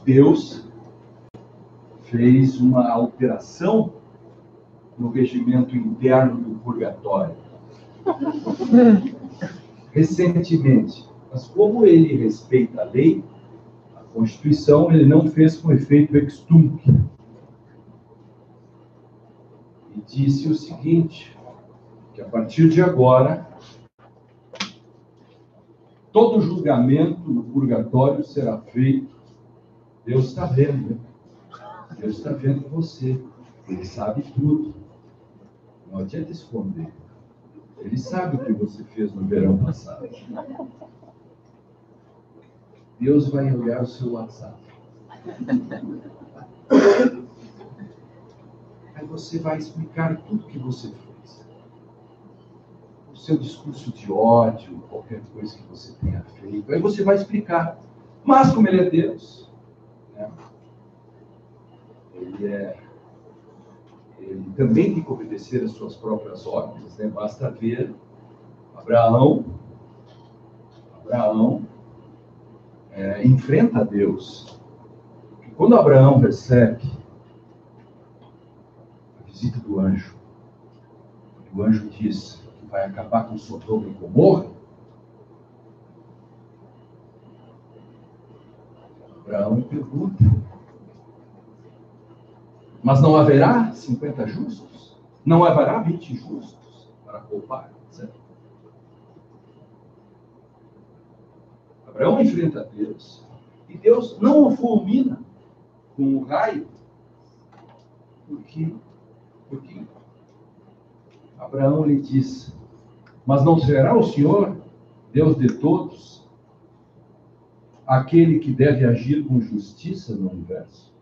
Deus fez uma alteração no regimento interno do purgatório. Recentemente. Mas como ele respeita a lei, a Constituição, ele não fez com efeito ex tunc. E disse o seguinte, que a partir de agora, todo julgamento no purgatório será feito. Deus está vendo, né? Deus está vendo você. Ele sabe tudo. Não adianta esconder. Ele sabe o que você fez no verão passado. Deus vai olhar o seu WhatsApp. Aí você vai explicar tudo que você fez. O seu discurso de ódio, qualquer coisa que você tenha feito. Aí você vai explicar. Mas como ele é Deus, né? Ele também tem que obedecer às suas próprias ordens, né? Basta ver Abraão enfrenta Deus. E quando Abraão recebe a visita do anjo, o anjo diz que vai acabar com Sodoma e Gomorra, Abraão pergunta, mas não haverá 50 justos? Não haverá 20 justos para poupar? Certo? Abraão enfrenta Deus. E Deus não o fulmina com um raio. Porque Abraão lhe diz, mas não será o Senhor, Deus de todos, aquele que deve agir com justiça no universo?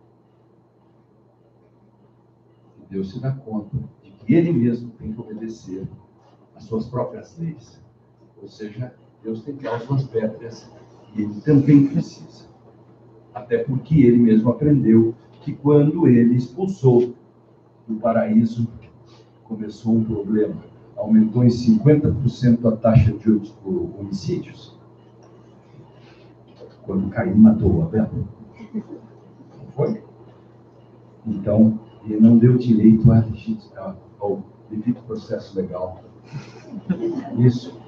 Deus se dá conta de que ele mesmo tem que obedecer às suas próprias leis. Ou seja, Deus tem cláusulas pétreas e ele também precisa. Até porque ele mesmo aprendeu que quando ele expulsou do paraíso, começou um problema. Aumentou em 50% a taxa de homicídios. Quando Caim matou Abel. Não foi? Então, ele não deu direito ao devido processo legal. Isso.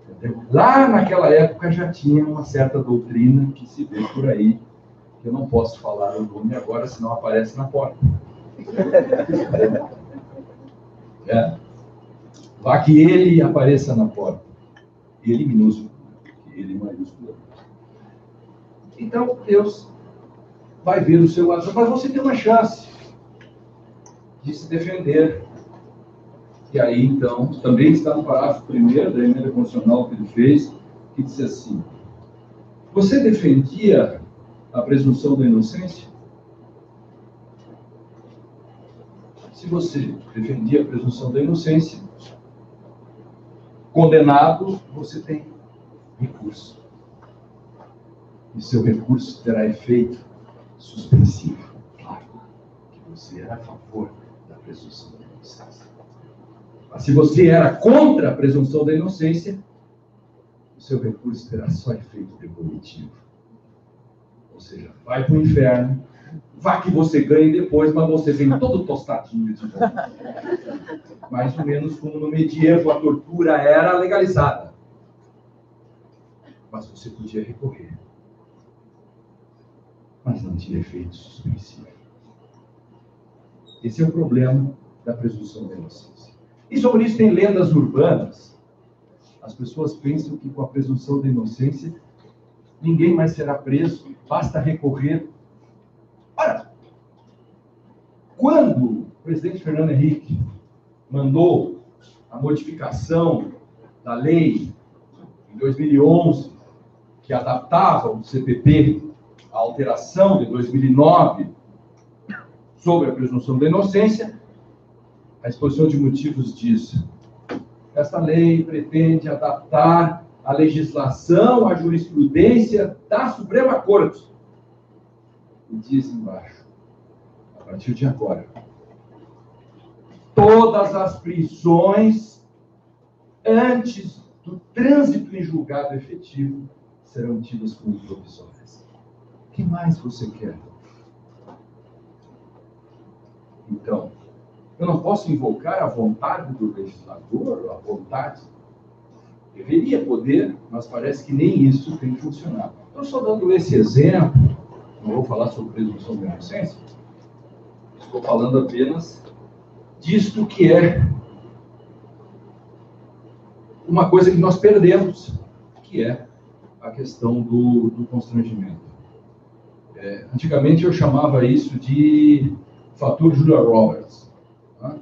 Entendeu? Lá naquela época já tinha uma certa doutrina que se vê por aí, que eu não posso falar o nome agora, senão aparece na porta. Vá que ele apareça na porta. Ele minúsculo, ele maiúsculo. Então, Deus vai ver o seu lado, mas você tem uma chance de se defender. E aí, então, também está no parágrafo 1º da emenda constitucional que ele fez, que diz assim, você defendia a presunção da inocência? Se você defendia a presunção da inocência, condenado, você tem recurso. E seu recurso terá efeito suspensivo. Claro que você era a favor da presunção da inocência. Mas se você era contra a presunção da inocência, o seu recurso terá só efeito devolutivo. Ou seja, vai para o inferno, vá que você ganhe depois, mas você vem todo tostadinho de volta. Mais ou menos como no medievo a tortura era legalizada. Mas você podia recorrer. Mas não tinha efeito suspensivo. Esse é o problema da presunção da inocência. E sobre isso tem lendas urbanas. As pessoas pensam que com a presunção da inocência ninguém mais será preso, basta recorrer. Ora, quando o presidente Fernando Henrique mandou a modificação da lei em 2011, que adaptava o CPP à alteração de 2009 sobre a presunção da inocência, a exposição de motivos diz: esta lei pretende adaptar a legislação à jurisprudência da Suprema Corte. E diz embaixo, a partir de agora, todas as prisões antes do trânsito em julgado efetivo serão tidas como provisórias. O que mais você quer? Então, eu não posso invocar a vontade do legislador, a vontade. Deveria poder, mas parece que nem isso tem funcionado. Estou só dando esse exemplo, não vou falar sobre presunção de inocência, estou falando apenas disto que é uma coisa que nós perdemos, que é a questão do constrangimento. Antigamente eu chamava isso de fator Julia Roberts. Tá?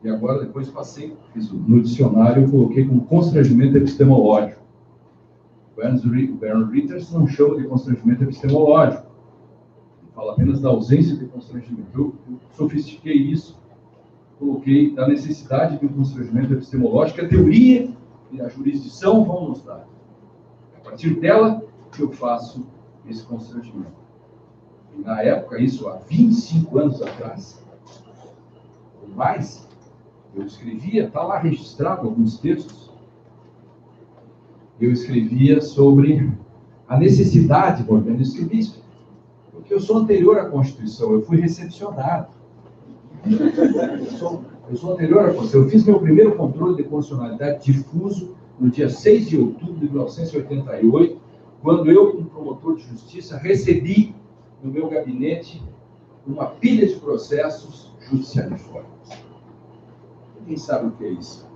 E agora, depois passei, no dicionário, eu coloquei como constrangimento epistemológico. Bernd Ritters não chama de constrangimento epistemológico. Ele fala apenas da ausência de constrangimento. Eu sofistiquei isso, coloquei da necessidade de um constrangimento epistemológico, que a teoria e a jurisdição vão nos dar. É a partir dela que eu faço esse constrangimento. E na época, isso há 25 anos atrás, ou mais, eu escrevia, está lá registrado alguns textos, eu escrevia sobre a necessidade, Morgana, eu escrevi isso, porque eu sou anterior à Constituição, eu fui recepcionado. Eu sou anterior à Constituição, eu fiz meu primeiro controle de constitucionalidade difuso no dia 6 de outubro de 1988, quando eu, como promotor de justiça, recebi no meu gabinete uma pilha de processos judicialiformes. Ninguém sabe o que é isso.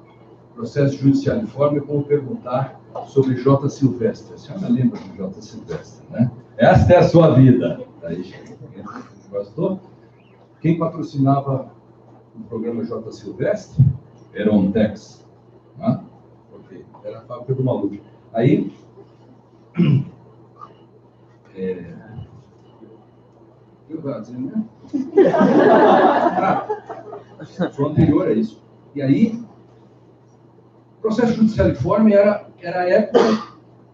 Processo judicialiforme é como perguntar sobre J. Silvestre. A senhora lembra de J. Silvestre, né? Esta é a sua vida. Aí, gostou? Quem patrocinava o programa J. Silvestre era o Ontex. Né? Okay. Era a fábrica do maluco. Aí, eu vou dizer, né? Sou anterior a isso. E aí, o processo judicialiforme era a época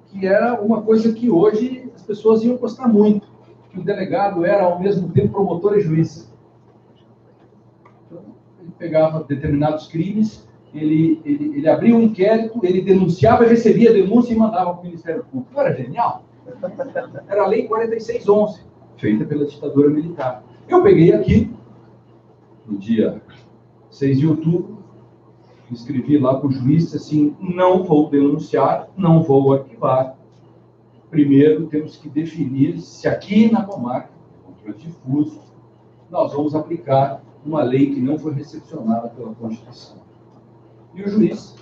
que era uma coisa que hoje as pessoas iam gostar muito, que o delegado era, ao mesmo tempo, promotor e juiz. Então, ele pegava determinados crimes, ele abria um inquérito, ele denunciava, recebia a denúncia e mandava para o Ministério Público. Não era genial? Era a Lei 4611, feita pela ditadura militar. Eu peguei aqui, no dia 6 de outubro, escrevi lá para o juiz assim: não vou denunciar, não vou arquivar. Primeiro temos que definir se aqui na comarca, controle difuso, nós vamos aplicar uma lei que não foi recepcionada pela Constituição. E o juiz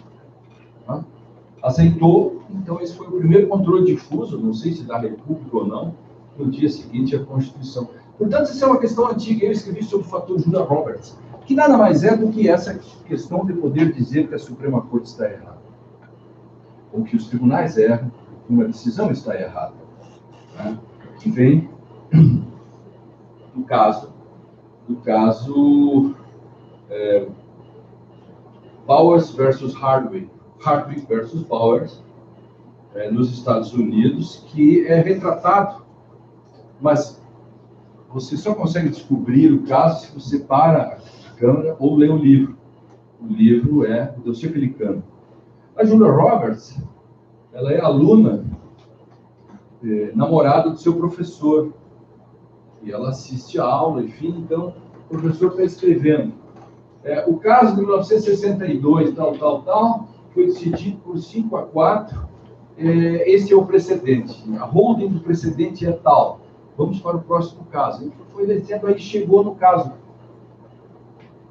aceitou. Então esse foi o primeiro controle difuso, não sei se da República ou não, no dia seguinte à Constituição. Portanto, isso é uma questão antiga. Eu escrevi sobre o fator Julia Roberts, que nada mais é do que essa questão de poder dizer que a Suprema Corte está errada, ou que os tribunais erram, que uma decisão está errada, né? Que vem do caso Bowers versus Hardwick versus Bowers, nos Estados Unidos, que é retratado, mas você só consegue descobrir o caso se você para a câmera ou lê o livro. O livro é do Delcio Pelicano. A Julia Roberts, ela é aluna, namorada do seu professor. E ela assiste a aula, enfim, então o professor está escrevendo. O caso de 1962, tal, foi decidido por 5-4. Esse é o precedente. A holding do precedente é tal. Vamos para o próximo caso. Ele foi descendo, aí chegou no caso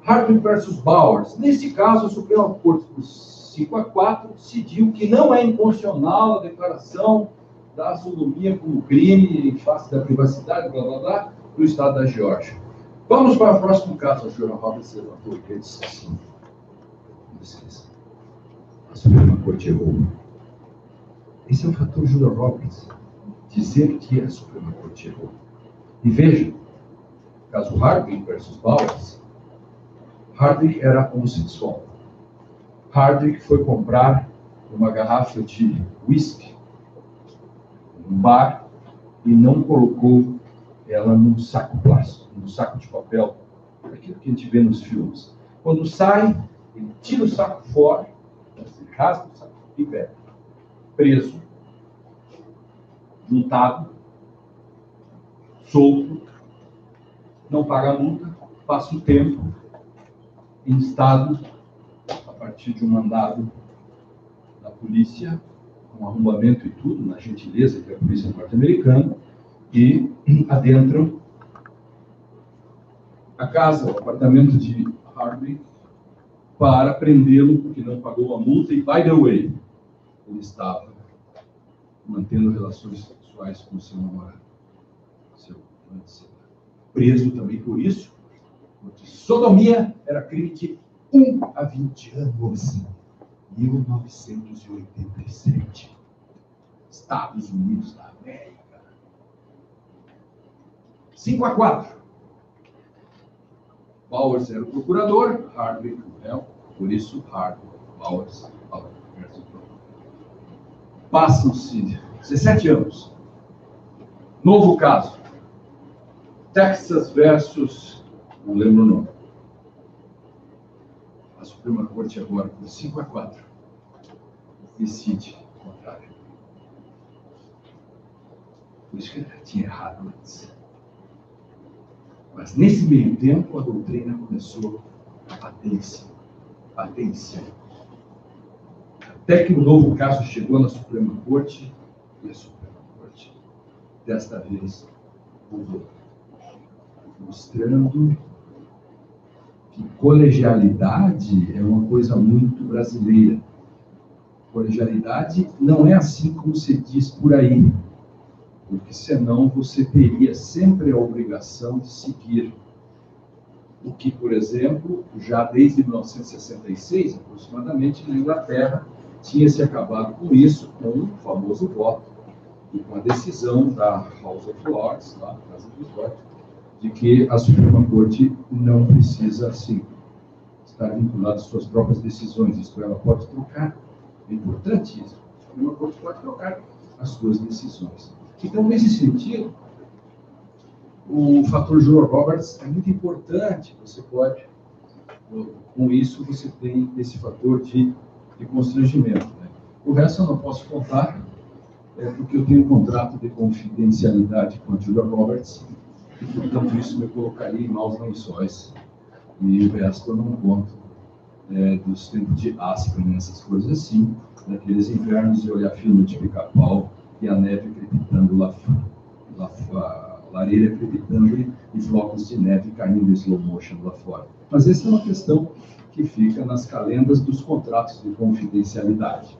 Hardwick versus Bowers. Nesse caso, o Supremo Corte, por 5-4, decidiu que não é inconstitucional a declaração da assodomia como crime em face da privacidade, blá, blá, blá, do Estado da Geórgia. Vamos para o próximo caso. A Julia Roberts levantou e disse assim: a Suprema Corte errou. Esse é o fator Julia Roberts. Dizer que a Suprema Corte errou. E veja, caso Hardwick versus Bowers, Hardwick era homossexual. Hardwick foi comprar uma garrafa de whisky num bar e não colocou ela num saco plástico, num saco de papel, aquilo que a gente vê nos filmes. Quando sai, ele tira o saco fora, rasga o saco e pega. Preso, juntado solto, não paga a multa, passa o tempo em estado, a partir de um mandado da polícia, com arrombamento e tudo, na gentileza que é a polícia norte-americana, e adentram a casa, o apartamento de Harvey, para prendê-lo porque não pagou a multa. E, by the way, ele estava mantendo relações sexuais com seu namorado, seu preso também por isso, porque sodomia era crime de 1 a 20 anos. 1987, Estados Unidos da América. 5-4. Bowers era o procurador, Harvey o réu, por isso Harvey, Bowers. Passam-se 17 anos. Novo caso. Texas versus, não lembro o nome. A Suprema Corte agora, por 5-4, decide o contrário. Por isso que ele tinha errado antes. Mas nesse meio tempo, a doutrina começou a bater em cima. Até que o novo caso chegou na Suprema Corte, e a Suprema Corte, desta vez, mudou, mostrando que colegialidade é uma coisa muito brasileira. Colegialidade não é assim como se diz por aí, porque senão você teria sempre a obrigação de seguir o que, por exemplo, já desde 1966, aproximadamente, na Inglaterra, tinha se acabado com isso, com o famoso voto e com a decisão da House of Lords, lá, Casa dos Lordes, de que a Suprema Corte não precisa, assim, estar vinculada às suas próprias decisões. Isto ela pode trocar. É importante isso. A Suprema Corte pode trocar as suas decisões. Então, nesse sentido, o fator Julia Roberts é muito importante. Você pode, com isso, você tem esse fator de constrangimento. Né? O resto eu não posso contar, porque eu tenho um contrato de confidencialidade com a Julia Roberts, e, portanto, isso me colocaria em maus lençóis. E o resto eu não conto dos tempos de Aspen, essas coisas assim, daqueles invernos de olhar filme de pica-pau e a neve crepitando lá fora, lareira crepitando e flocos de neve caindo em slow motion lá fora. Mas essa é uma questão que fica nas calendas dos contratos de confidencialidade.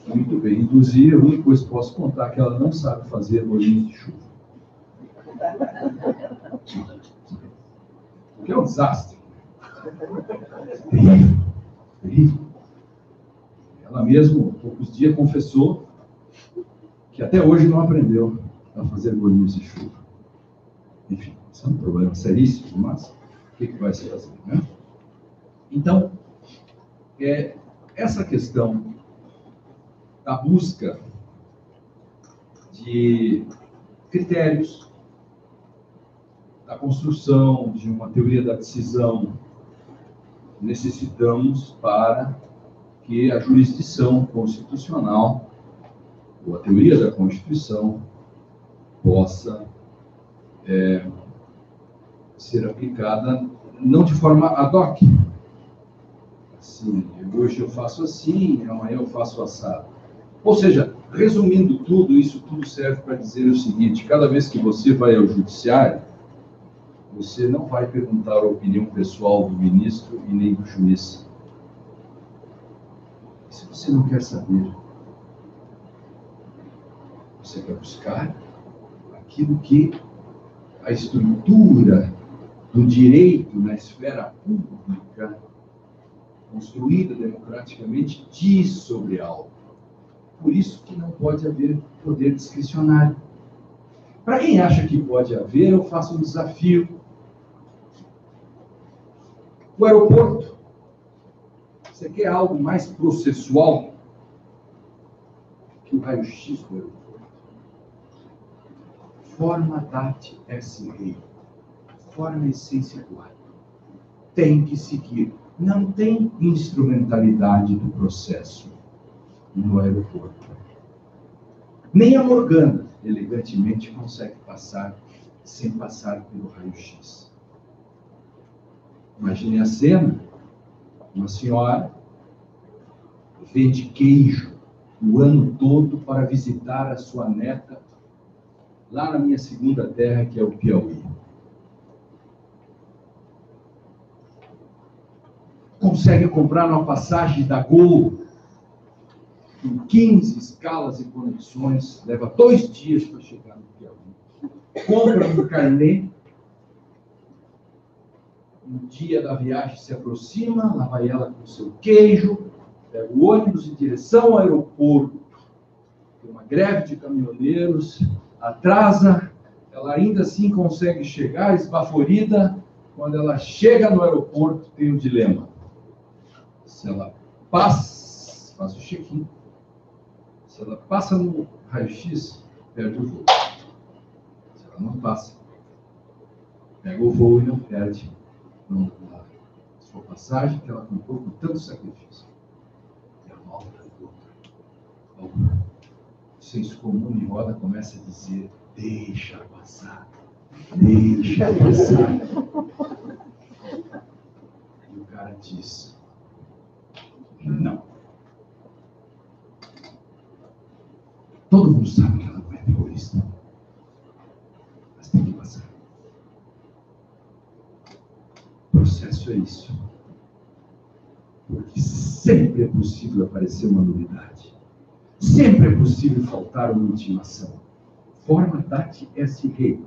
Muito bem, inclusive, a única coisa que posso contar é que ela não sabe fazer bolinhos de chuva. O que é um desastre. Terrível. Terrível. Ela mesma, há poucos dias, confessou que até hoje não aprendeu a fazer bolinhos de chuva. Enfim, isso é um problema seríssimo, mas o que vai se fazer, né? Então, essa questão da busca de critérios, da construção de uma teoria da decisão, necessitamos para que a jurisdição constitucional, ou a teoria da Constituição, possa ser aplicada não de forma ad hoc. Assim, hoje eu faço assim, amanhã eu faço assado. Ou seja, resumindo tudo, isso tudo serve para dizer o seguinte: cada vez que você vai ao judiciário, você não vai perguntar a opinião pessoal do ministro e nem do juiz. Se você não quer saber, você quer buscar aquilo que a estrutura do direito na esfera pública, construída democraticamente, diz sobre algo. Por isso que não pode haver poder discricionário. Para quem acha que pode haver, eu faço um desafio. O aeroporto. Você quer algo mais processual que o raio-x do aeroporto? Forma dat esse rei. Forma essência do ato. Tem que seguir. Não tem instrumentalidade do processo no aeroporto. Nem a Morgana, elegantemente, consegue passar sem passar pelo raio-x. Imagine a cena: uma senhora vende queijo o ano todo para visitar a sua neta lá na minha segunda terra, que é o Piauí. Consegue comprar uma passagem da Gol com 15 escalas e conexões, leva 2 dias para chegar no Piauí. Compra um carnê, o dia da viagem se aproxima, lá vai ela com seu queijo, pega o ônibus em direção ao aeroporto. Tem uma greve de caminhoneiros, atrasa, ela ainda assim consegue chegar esbaforida. Quando ela chega no aeroporto, tem um dilema. Se ela passa, faz o check-in. Se ela passa no raio-x, perde o voo. Se ela não passa, pega o voo e não perde a sua passagem, que ela comprou com tanto sacrifício. E a volta do outro. O senso comum em roda começa a dizer: deixa passar, deixa passar. E o cara diz: não. Todo mundo sabe que ela não é terrorista, mas tem que passar. O processo é isso. Porque sempre é possível aparecer uma novidade. Sempre é possível faltar uma intimação. Forma dati est rei.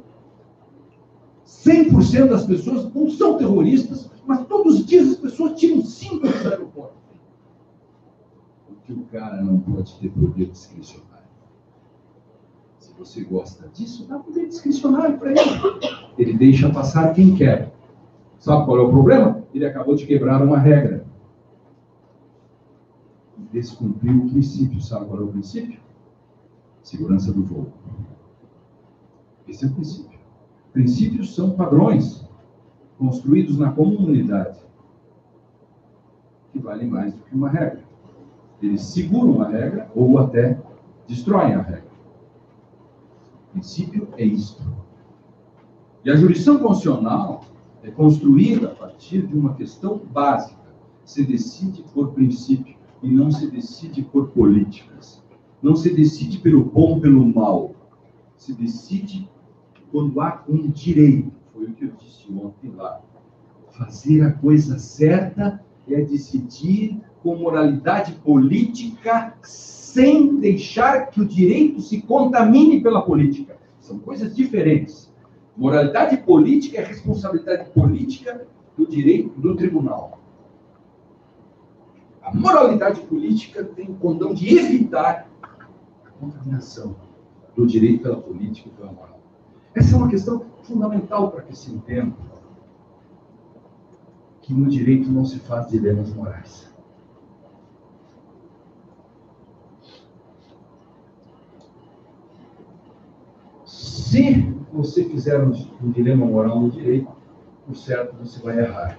100% das pessoas não são terroristas, mas todos os dias as pessoas tiram 5 do aeroporto. Porque o cara não pode ter poder discricionário. Se você gosta disso, dá poder discricionário para ele. Ele deixa passar quem quer. Sabe qual é o problema? Ele acabou de quebrar uma regra. Descumpriu o princípio. Sabe qual é o princípio? Segurança do voo. Esse é o princípio. Princípios são padrões construídos na comunidade que valem mais do que uma regra. Eles seguram a regra ou até destroem a regra. O princípio é isto. E a jurisdição constitucional é construída a partir de uma questão básica. Se decide por princípio e não se decide por políticas. Não se decide pelo bom ou pelo mal. Se decide quando há um direito. Foi o que eu disse ontem lá. Fazer a coisa certa é decidir com moralidade política sem deixar que o direito se contamine pela política. São coisas diferentes. Moralidade política é responsabilidade política do direito do tribunal. A moralidade política tem o condão de evitar a contaminação do direito pela política e pela moral. Essa é uma questão fundamental para que se entenda que no direito não se faz dilemas morais. Se você fizer um dilema moral no direito, por certo você vai errar.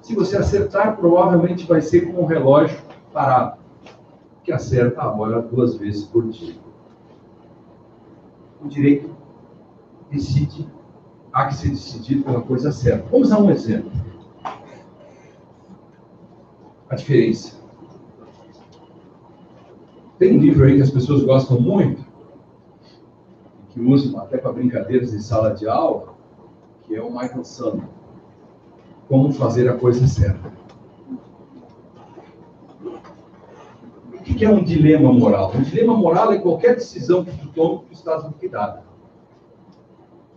Se você acertar, provavelmente vai ser com um relógio parado, que acerta a hora 2 vezes por dia. O direito decide, há que ser decidido pela coisa certa. Vamos dar um exemplo. A diferença. Tem um livro aí que as pessoas gostam muito, que usam até para brincadeiras em sala de aula, que é o Michael Sandel. Como fazer a coisa certa. O que é um dilema moral? Um dilema moral é qualquer decisão que tu tome que tu estás liquidada.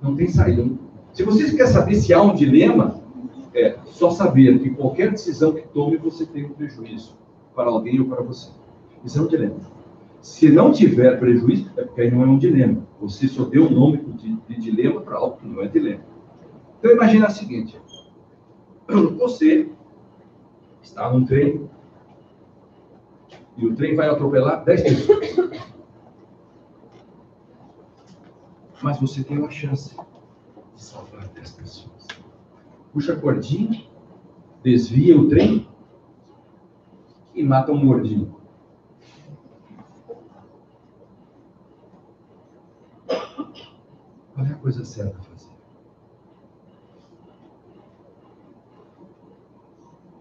Não tem saída. Se você quer saber se há um dilema, é só saber que qualquer decisão que tome, você tem um prejuízo para alguém ou para você. Isso é um dilema. Se não tiver prejuízo, é porque aí não é um dilema. Você só deu o nome de dilema para algo que não é dilema. Então imagina o seguinte. Você está num trem e o trem vai atropelar 10 pessoas. Mas você tem uma chance de salvar 10 pessoas. Puxa a cordinha, desvia o trem e mata um gordinho. Qual é a coisa coisa certa a fazer?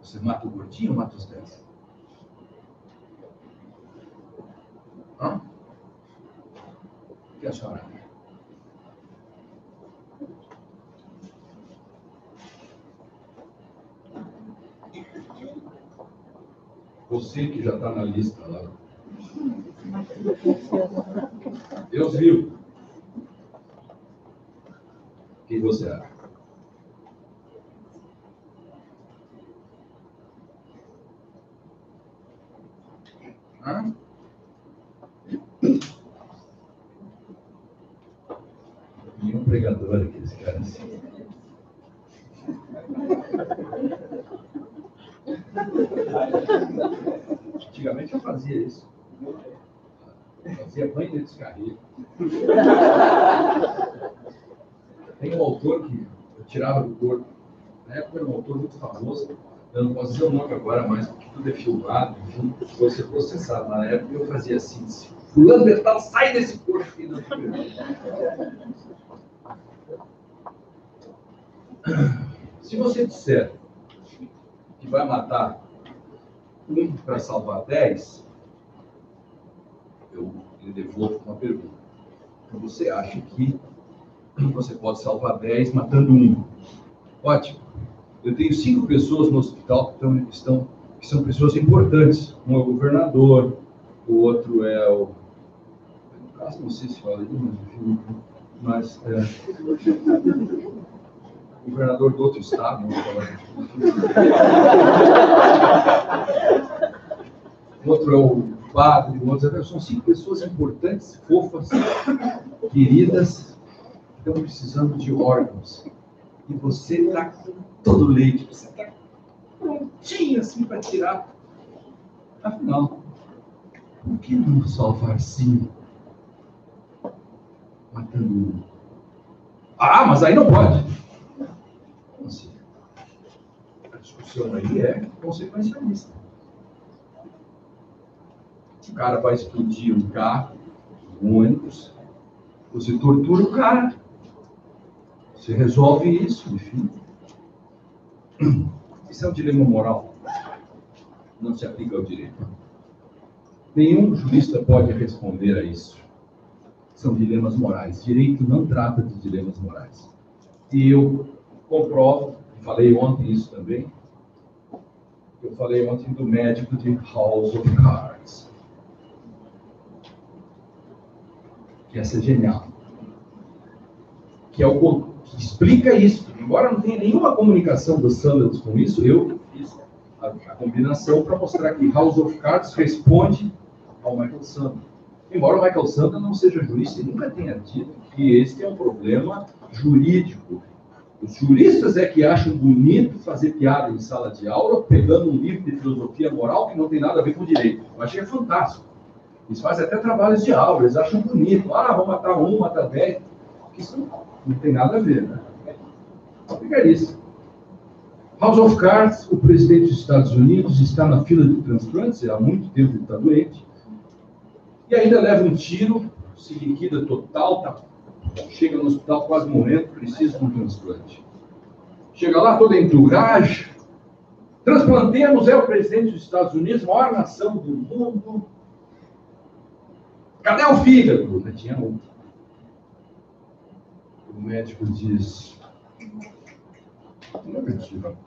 Você mata o gordinho ou mata os 10? Hã? O que a senhora acha? Você que já está na lista lá. Deus viu. O que você acha? Hã? Nenhum pregador aqui, esse cara assim. Antigamente eu fazia isso. Eu fazia banho de descarrego. Tem um autor que eu tirava do corpo. Na época era um autor muito famoso. Eu não posso dizer o nome agora mais, porque tudo é filmado, enfim, vou ser processado. Na época eu fazia assim, fulano de tal, sai desse corpo. Se você disser que vai matar um para salvar 10, eu lhe devolvo uma pergunta. Então você acha que você pode salvar 10 matando um? Ótimo. Eu tenho 5 pessoas no hospital que são pessoas importantes. Um é o governador, o outro é o... No caso, não sei se fala aí, mas o governador do outro estado, não vou falar. O outro é o padre, o outro são 5 pessoas importantes, fofas, queridas, que estão precisando de órgãos. E você está com todo leite, você está prontinho assim para tirar. Afinal, por que não salvar 5 matando um? Ah, mas aí não pode. Como assim? A discussão aí é consequencialista. O cara vai explodir um carro, um ônibus, você tortura o cara. Você resolve isso, enfim. Isso é um dilema moral. Não se aplica ao direito. Nenhum jurista pode responder a isso. São dilemas morais. Direito não trata de dilemas morais. E eu comprovo, falei ontem isso também, eu falei ontem do médico de House of Cards. Que essa é genial. Que é o que explica isso. Embora não tenha nenhuma comunicação dos Sanders com isso, eu fiz a combinação para mostrar que House of Cards responde ao Michael Sanders. Embora o Michael Sanders não seja jurista e nunca tenha dito que esse é um problema jurídico. Os juristas é que acham bonito fazer piada em sala de aula, pegando um livro de filosofia moral que não tem nada a ver com direito. Eu achei fantástico. Eles fazem até trabalhos de aula, eles acham bonito. Ah, vou matar um, matar 10. Isso não tem nada a ver, né? Fica isso. House of Cards, o presidente dos Estados Unidos está na fila de transplantes, há muito tempo ele está doente, e ainda leva um tiro, se liquida total, chega no hospital quase morrendo, precisa de um transplante. Chega lá, toda entourage, transplantemos, é o presidente dos Estados Unidos, maior nação do mundo. Cadê o fígado? Tinha um. O médico diz... Não acredito.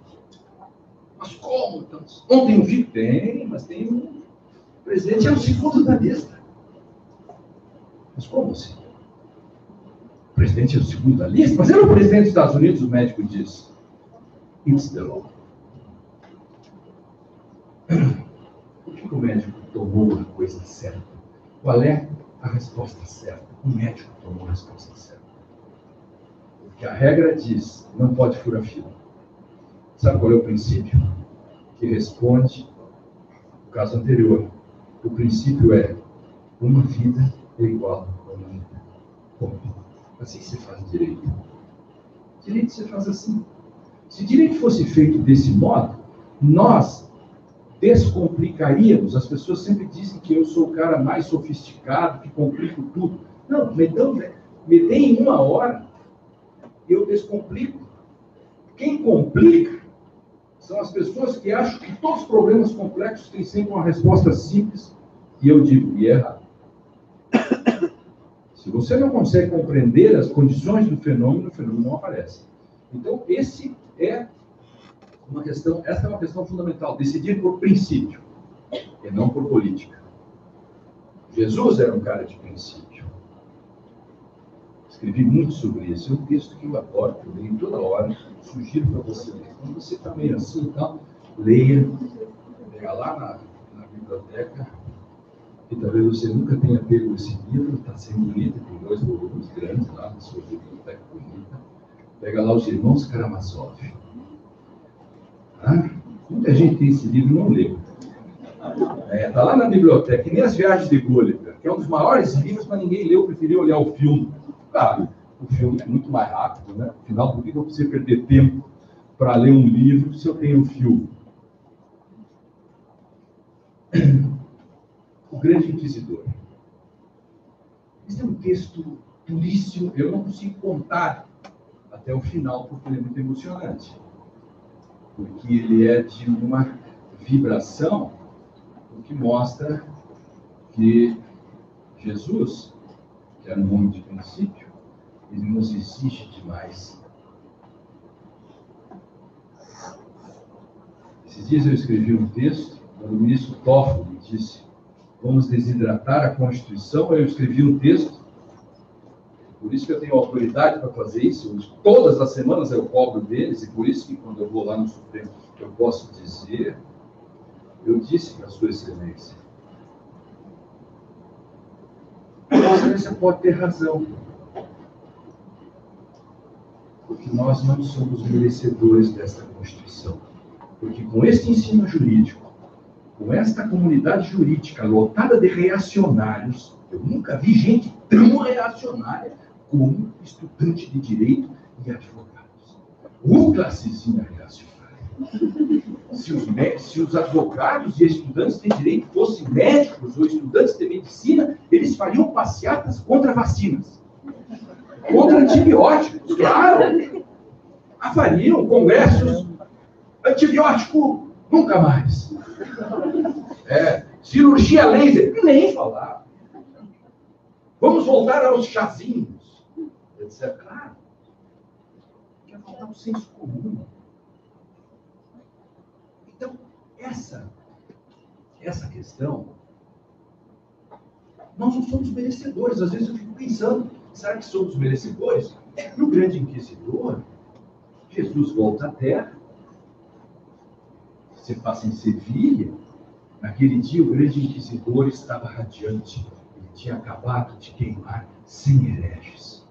Mas como? Ontem um fígado? Tem, mas tem um... O presidente é o segundo da lista. Mas como assim? O presidente é o segundo da lista? Mas ele é o presidente dos Estados Unidos, o médico diz. It's the law. Por que o médico tomou a coisa certa? Qual é a resposta certa? O médico tomou a resposta certa. Porque a regra diz, não pode furar fila. Sabe qual é o princípio? Que responde ao caso anterior. O princípio é, uma vida é igual a uma vida. Bom, assim se faz direito. Direito se faz assim. Se direito fosse feito desse modo, nós descomplicaríamos. As pessoas sempre dizem que eu sou o cara mais sofisticado, que complico tudo. Não, me dê em 1 hora eu descomplico. Quem complica são as pessoas que acham que todos os problemas complexos têm sempre uma resposta simples, e eu digo, e é errado. Se você não consegue compreender as condições do fenômeno, o fenômeno não aparece. Então, essa é uma questão fundamental, decidir por princípio, e não por política. Jesus era um cara de princípio. Escrevi muito sobre isso. É um texto que eu adoro, que eu leio toda hora. Sugiro para você ler. Quando você está meio assim, então, leia. Pega lá na biblioteca. E talvez você nunca tenha pego esse livro. Está sendo bonito, tem 2 volumes grandes lá na sua biblioteca bonita. Pega lá os Irmãos Karamazov. Muita gente tem esse livro e não leu. Está lá na biblioteca, que nem As Viagens de Gulliver, que é um dos maiores livros, mas ninguém leu, preferiu olhar o filme. Claro, o filme é muito mais rápido, né? Afinal, por que eu preciso perder tempo para ler um livro se eu tenho um filme? O Grande Inquisidor. Esse é um texto duríssimo, eu não consigo contar até o final, porque ele é muito emocionante. Porque ele é de uma vibração, o que mostra que Jesus, que era um homem de princípio, ele nos exige demais. Esses dias eu escrevi um texto, quando o ministro Toffoli disse, vamos desidratar a Constituição, eu escrevi um texto, por isso que eu tenho autoridade para fazer isso, todas as semanas eu cobro deles, e por isso que quando eu vou lá no Supremo, eu posso dizer, eu disse para a Sua Excelência, Sua Excelência pode ter razão, porque nós não somos merecedores desta Constituição. Porque com este ensino jurídico, com esta comunidade jurídica lotada de reacionários, eu nunca vi gente tão reacionária como estudante de direito e advogados. O classezinha reacionária. Se os advogados e estudantes de direito fossem médicos ou estudantes de medicina, eles fariam passeatas contra vacinas. Contra antibióticos, claro. Fariam congressos. Antibiótico, nunca mais. Cirurgia laser, nem falar. Vamos voltar aos chazinhos, etc. Claro. Quer voltar ao senso comum. Então, essa questão, nós não somos merecedores. Às vezes eu fico pensando, será que somos merecedores? No Grande Inquisidor, Jesus volta à Terra, você passa em Sevilha, naquele dia o Grande Inquisidor estava radiante, ele tinha acabado de queimar 100 hereges.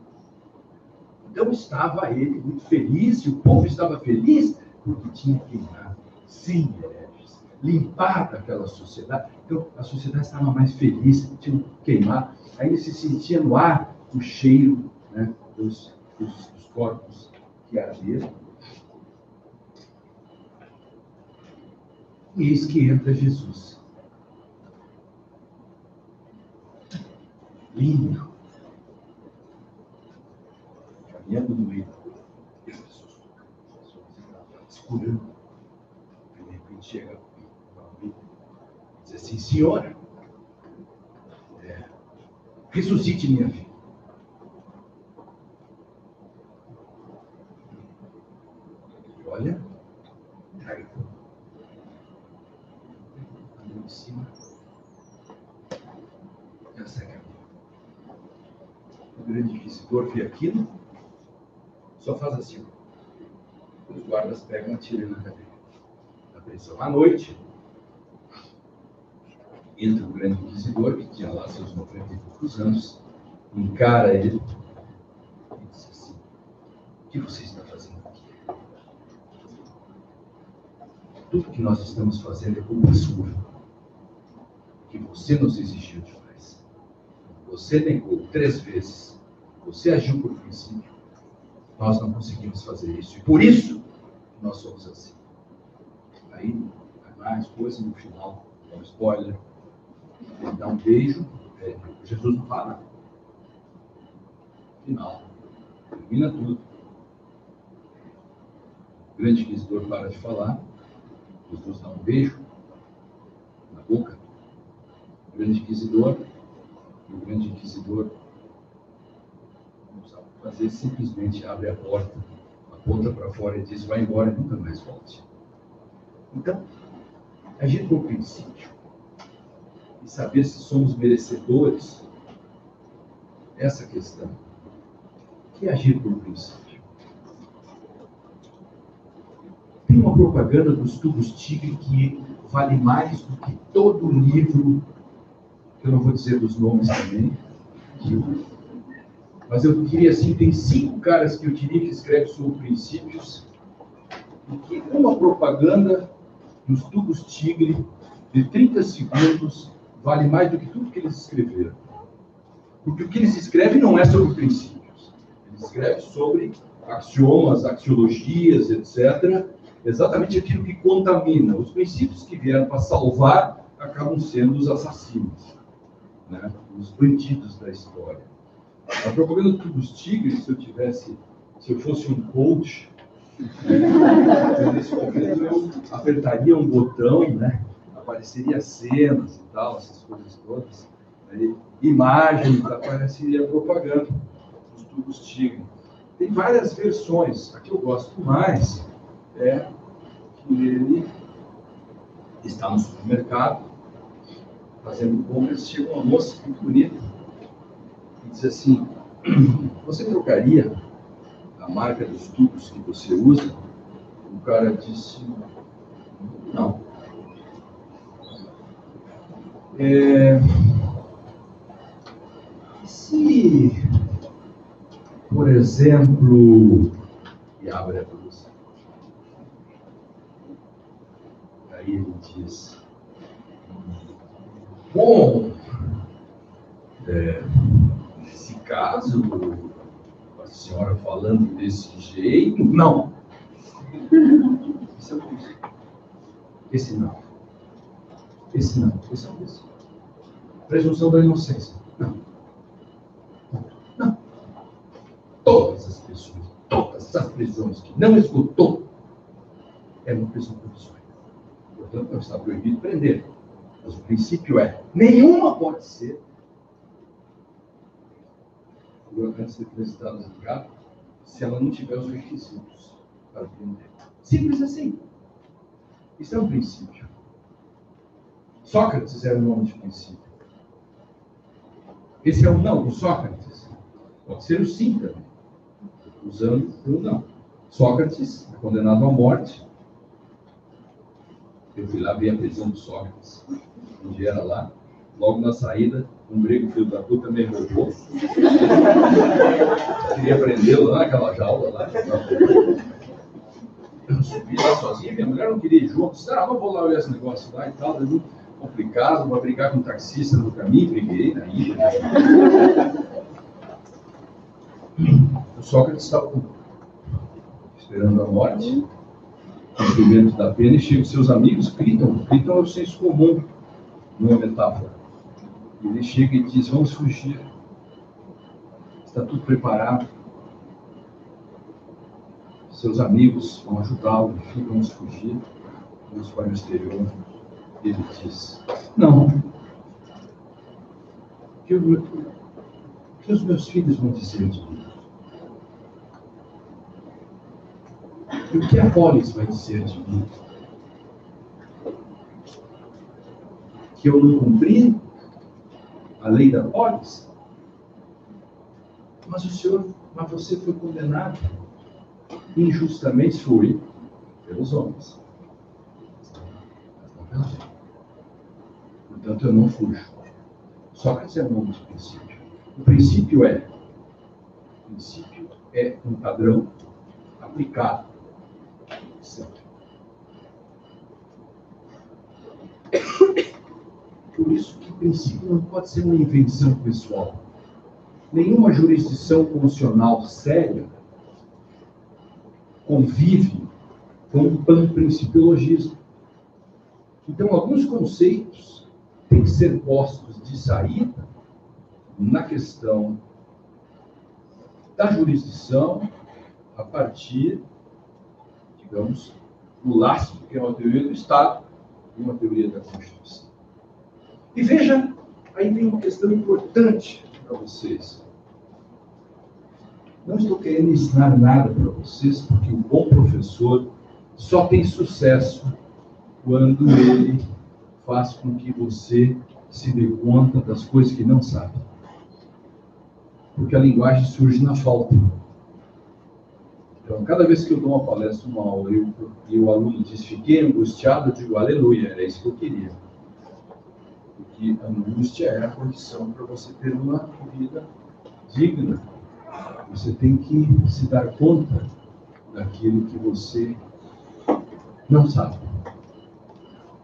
Então estava ele muito feliz, e o povo estava feliz, porque tinha queimado 100 hereges, limpado aquela sociedade. Então a sociedade estava mais feliz, tinha queimado, aí ele se sentia no ar o cheiro, né, dos corpos que arderam. E eis que entra Jesus. Lindo. Caminhando no meio das pessoas. Escurando. De repente chega para mim e diz assim, Senhora, ressuscite minha filha. Olha, traga fogo. Em cima, já segue a mão. O Grande Inquisidor vê aquilo, só faz assim. Os guardas pegam e atiram na cadeira da prisão. À noite, entra o Grande Inquisidor, que tinha lá seus 90 e poucos anos, encara ele e diz assim, o que você está fazendo aqui? Tudo que nós estamos fazendo é culpa sua. Que você nos exigiu demais. Você negou 3 vezes. Você agiu por princípio. Nós não conseguimos fazer isso. E por isso, nós somos assim. Aí, mais coisa no final, um spoiler. Ele dá um beijo. Jesus não fala. Final. Termina tudo. grande inquisidor para de falar, os dois dão um beijo na boca. O grande inquisidor, e o grande inquisidor, não sabe o que fazer, simplesmente abre a porta, aponta para fora e diz: vai embora e nunca mais volte. Então, agir por princípio e saber se somos merecedores, essa questão. O que é agir por princípio? Tem uma propaganda dos tubos Tigre que vale mais do que todo o livro, que eu não vou dizer dos nomes também, mas eu diria assim, tem 5 caras que eu diria que escrevem sobre princípios, e que uma propaganda dos tubos Tigre de 30 segundos vale mais do que tudo que eles escreveram. Porque o que eles escrevem não é sobre princípios. Eles escrevem sobre axiomas, axiologias, etc. Exatamente aquilo que contamina. Os princípios que vieram para salvar acabam sendo os assassinos, né? Os bandidos da história. A propaganda dos tigres, se eu fosse um coach, nesse momento eu apertaria um botão, né? Apareceria cenas e tal, essas coisas todas. Aí, imagens, apareceria propaganda dos tubos tigre. Tem várias versões. A que eu gosto mais é que ele está no supermercado, fazendo compras, chega uma moça muito bonita e diz assim: você trocaria a marca dos tubos que você usa? O cara disse: não. Se, por exemplo, e abre a blusa, aí ele diz: bom, nesse caso, a senhora falando desse jeito, não. Esse é o princípio. Esse não. Esse não. Esse é o princípio. Presunção da inocência. Não. Não. Todas as pessoas, todas as prisões que não esgotou, é uma prisão provisória. Portanto, não está proibido prender. Mas o princípio é: nenhuma pode ser, antes de transitar no julgado, se ela não tiver os requisitos para prender. Simples assim. Isso é um princípio. Sócrates era o nome de princípio. Esse é o não do Sócrates. Pode ser o sim também, usando o não. Sócrates é condenado à morte. Eu fui lá ver a prisão do Sócrates, onde era lá. Logo na saída, um grego filho da puta me roubou. Queria prendê-lo lá naquela jaula lá. Eu subi lá sozinho, minha mulher não queria ir junto. Disse: não vou lá olhar esse negócio lá e tal. É muito complicado, vou brigar com um taxista no caminho. Briguei na ilha. O Sócrates estava esperando a morte, cumprimento da pena, e chegam seus amigos, gritam é o senso comum, numa metáfora. Ele chega e diz: vamos fugir. Está tudo preparado. Seus amigos vão ajudá-lo. Enfim, vamos fugir. Vamos para o exterior. Ele diz: não. O que os meus filhos vão dizer de mim? E o que a polis vai dizer de mim? Que eu não cumpri a lei da polis? Mas você foi condenado injustamente, foi pelos homens, mas não pela lei. Portanto, eu não fujo. Sócrates é o nome de princípio. O princípio é um padrão aplicado sempre. Por isso que o princípio não pode ser uma invenção pessoal. Nenhuma jurisdição constitucional séria convive com o panprincipiologismo. Então, alguns conceitos têm que ser postos de saída na questão da jurisdição a partir de Vamos no laço, que é uma teoria do Estado e uma teoria da Constituição. E veja, aí vem uma questão importante para vocês. Não estou querendo ensinar nada para vocês, porque o bom professor só tem sucesso quando ele faz com que você se dê conta das coisas que não sabe. Porque a linguagem surge na falta. Então, cada vez que eu dou uma palestra, uma aula, e o aluno diz, fiquei angustiado, eu digo, aleluia, era isso que eu queria. Porque a angústia é a condição para você ter uma vida digna. Você tem que se dar conta daquilo que você não sabe.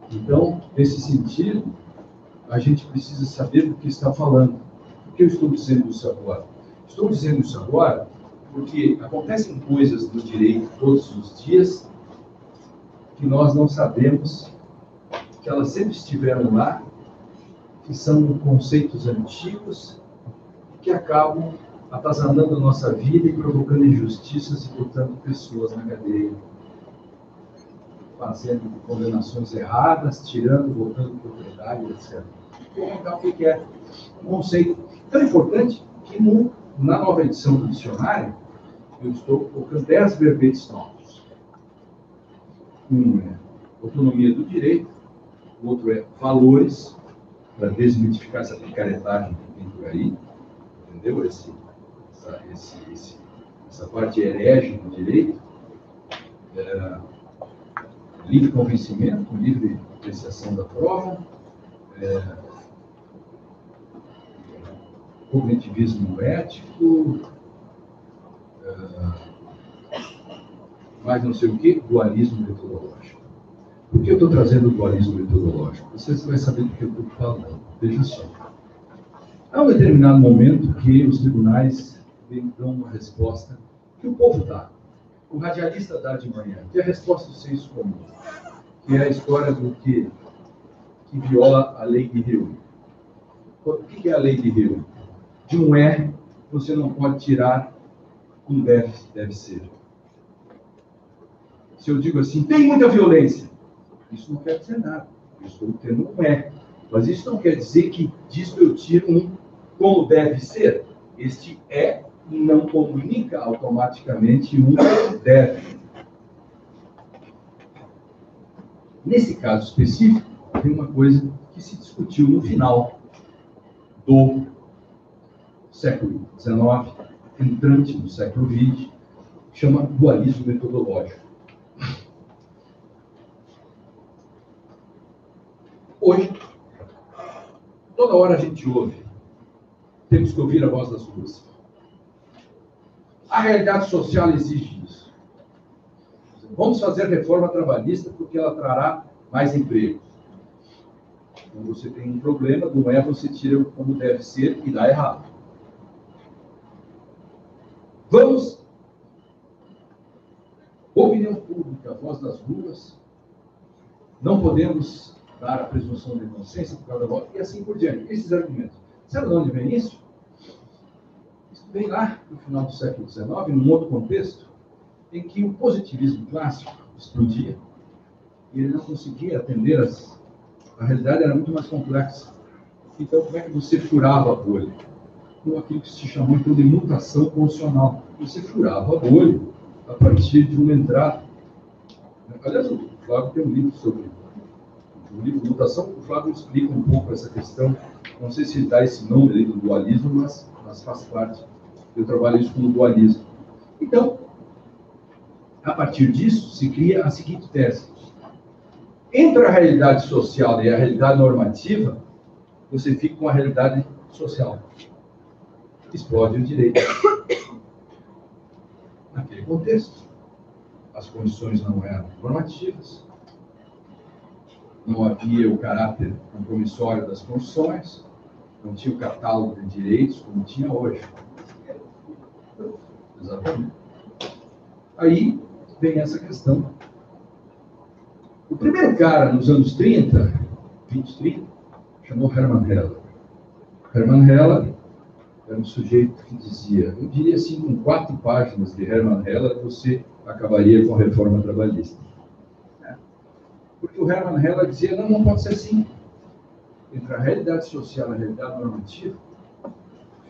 Então, nesse sentido, a gente precisa saber do que está falando. Por que eu estou dizendo isso agora? Estou dizendo isso agora porque acontecem coisas no direito todos os dias que nós não sabemos, que elas sempre estiveram lá, que são conceitos antigos, que acabam atazanando a nossa vida e provocando injustiças e botando pessoas na cadeia, fazendo condenações erradas, tirando, botando propriedade, etc. Vou contar o que é um conceito tão importante que na nova edição do dicionário eu estou colocando 10 verbetes novos. Um é autonomia do direito, o outro é valores, para desmitificar essa picaretagem que tem por aí, entendeu? Essa parte herege do direito, livre convencimento, livre apreciação da prova, cognitivismo ético, mais não sei o que, dualismo metodológico. Por que eu estou trazendo o dualismo metodológico? Vocês vão saber do que eu estou falando. Veja só. Há um determinado momento que os tribunais dão uma resposta que o povo dá. O radialista dá de manhã, que é a resposta do senso comum, que é a história do que viola a lei de Hill. O que é a lei de Hill? De um é, você não pode tirar um deve ser. Se eu digo assim, tem muita violência, isso não quer dizer nada. Eu estou tendo um é. Mas isso não quer dizer que disso eu tiro um como deve ser. Este é não comunica automaticamente um deve. Nesse caso específico, tem uma coisa que se discutiu no final do século XIX, entrante no século XX, chama dualismo metodológico. Hoje, toda hora a gente ouve, temos que ouvir a voz das ruas. A realidade social exige isso. Vamos fazer reforma trabalhista porque ela trará mais emprego. Então você tem um problema, não é você tira como deve ser e dá errado. Vamos, opinião pública, a voz das ruas, não podemos dar a presunção de inocência por causa da voz, e assim por diante. Esses argumentos. Sabe de onde vem isso? Isso vem lá no final do século XIX, num outro contexto, em que o positivismo clássico explodia e ele não conseguia atender a realidade era muito mais complexa. Então, como é que você furava a bolha? Com aquilo que se chamou então de mutação funcional. Você furava a bolha a partir de uma entrada. Aliás, o Flávio tem um livro sobre o livro Mutação. O Flávio explica um pouco essa questão. Não sei se ele dá esse nome ali do dualismo, mas faz parte. Eu trabalho isso como dualismo. Então, a partir disso, se cria a seguinte tese. Entre a realidade social e a realidade normativa, você fica com a realidade social. Explode o direito. Naquele contexto, as condições não eram normativas, não havia o caráter compromissório das condições, não tinha o catálogo de direitos como tinha hoje. Exatamente. Aí vem essa questão. O primeiro cara, nos anos 30, 20, 30, chamou Hermann Heller. Hermann Heller era um sujeito que dizia, eu diria assim, com 4 páginas de Hermann Heller, você acabaria com a reforma trabalhista. Porque o Hermann Heller dizia, não pode ser assim. Entre a realidade social e a realidade normativa,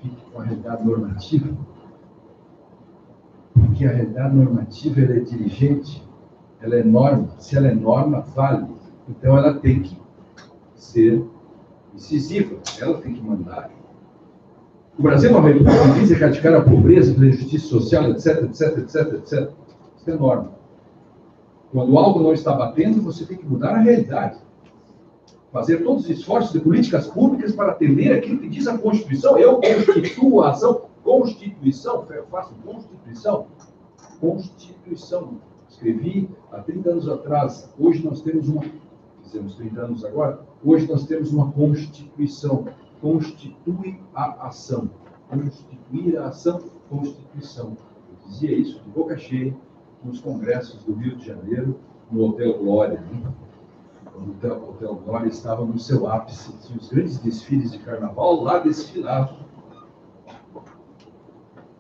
fique com a realidade normativa, porque a realidade normativa ela é dirigente, ela é norma. Se ela é norma, vale. Então ela tem que ser incisiva, ela tem que mandar. O Brasil é uma república que visa erradicar a pobreza, a injustiça social, etc, etc, etc, etc. Isso é norma. Quando algo não está batendo, você tem que mudar a realidade. Fazer todos os esforços de políticas públicas para atender aquilo que diz a Constituição. Eu constituo a ação. Constituição, eu faço Constituição. Constituição. Escrevi há 30 anos atrás. Hoje nós temos fizemos 30 anos agora, hoje nós temos uma Constituição. Constitui a ação. Constituir a ação, Constituição. Eu dizia isso de boca cheia nos congressos do Rio de Janeiro, no Hotel Glória. Quando o Hotel Glória estava no seu ápice, tinha os grandes desfiles de carnaval, lá desfilavam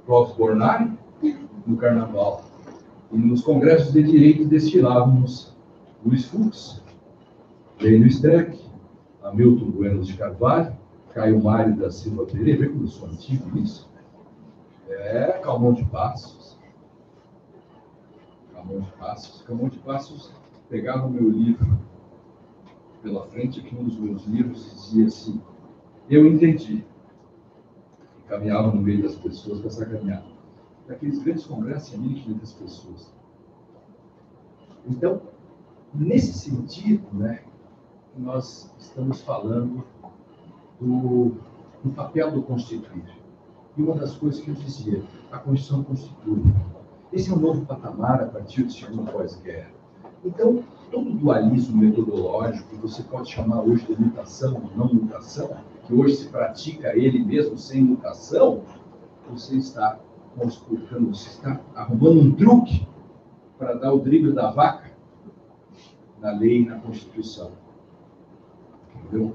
Clóvis Bornari no carnaval. E nos congressos de direito desfilávamos Luiz Fux, Lênio Streck, Hamilton Bueno de Carvalho, Caio Mário da Silva Pereira, vê como eu sou antigo isso? Calmon de Passos. Calmon de Passos pegava o meu livro pela frente, aqui um dos meus livros, dizia assim, eu entendi. E caminhava no meio das pessoas para sacanear. Naqueles grandes congressos, tinha 1.500 pessoas. Então, nesse sentido, nós estamos falando do papel do constituir. E uma das coisas que eu dizia, a Constituição constitui. Esse é um novo patamar a partir do segundo pós-guerra. Então, todo dualismo metodológico, que você pode chamar hoje de mutação ou não mutação, que hoje se pratica ele mesmo sem mutação, você está conspurcando, você está arrumando um truque para dar o drible da vaca na lei e na Constituição. Entendeu?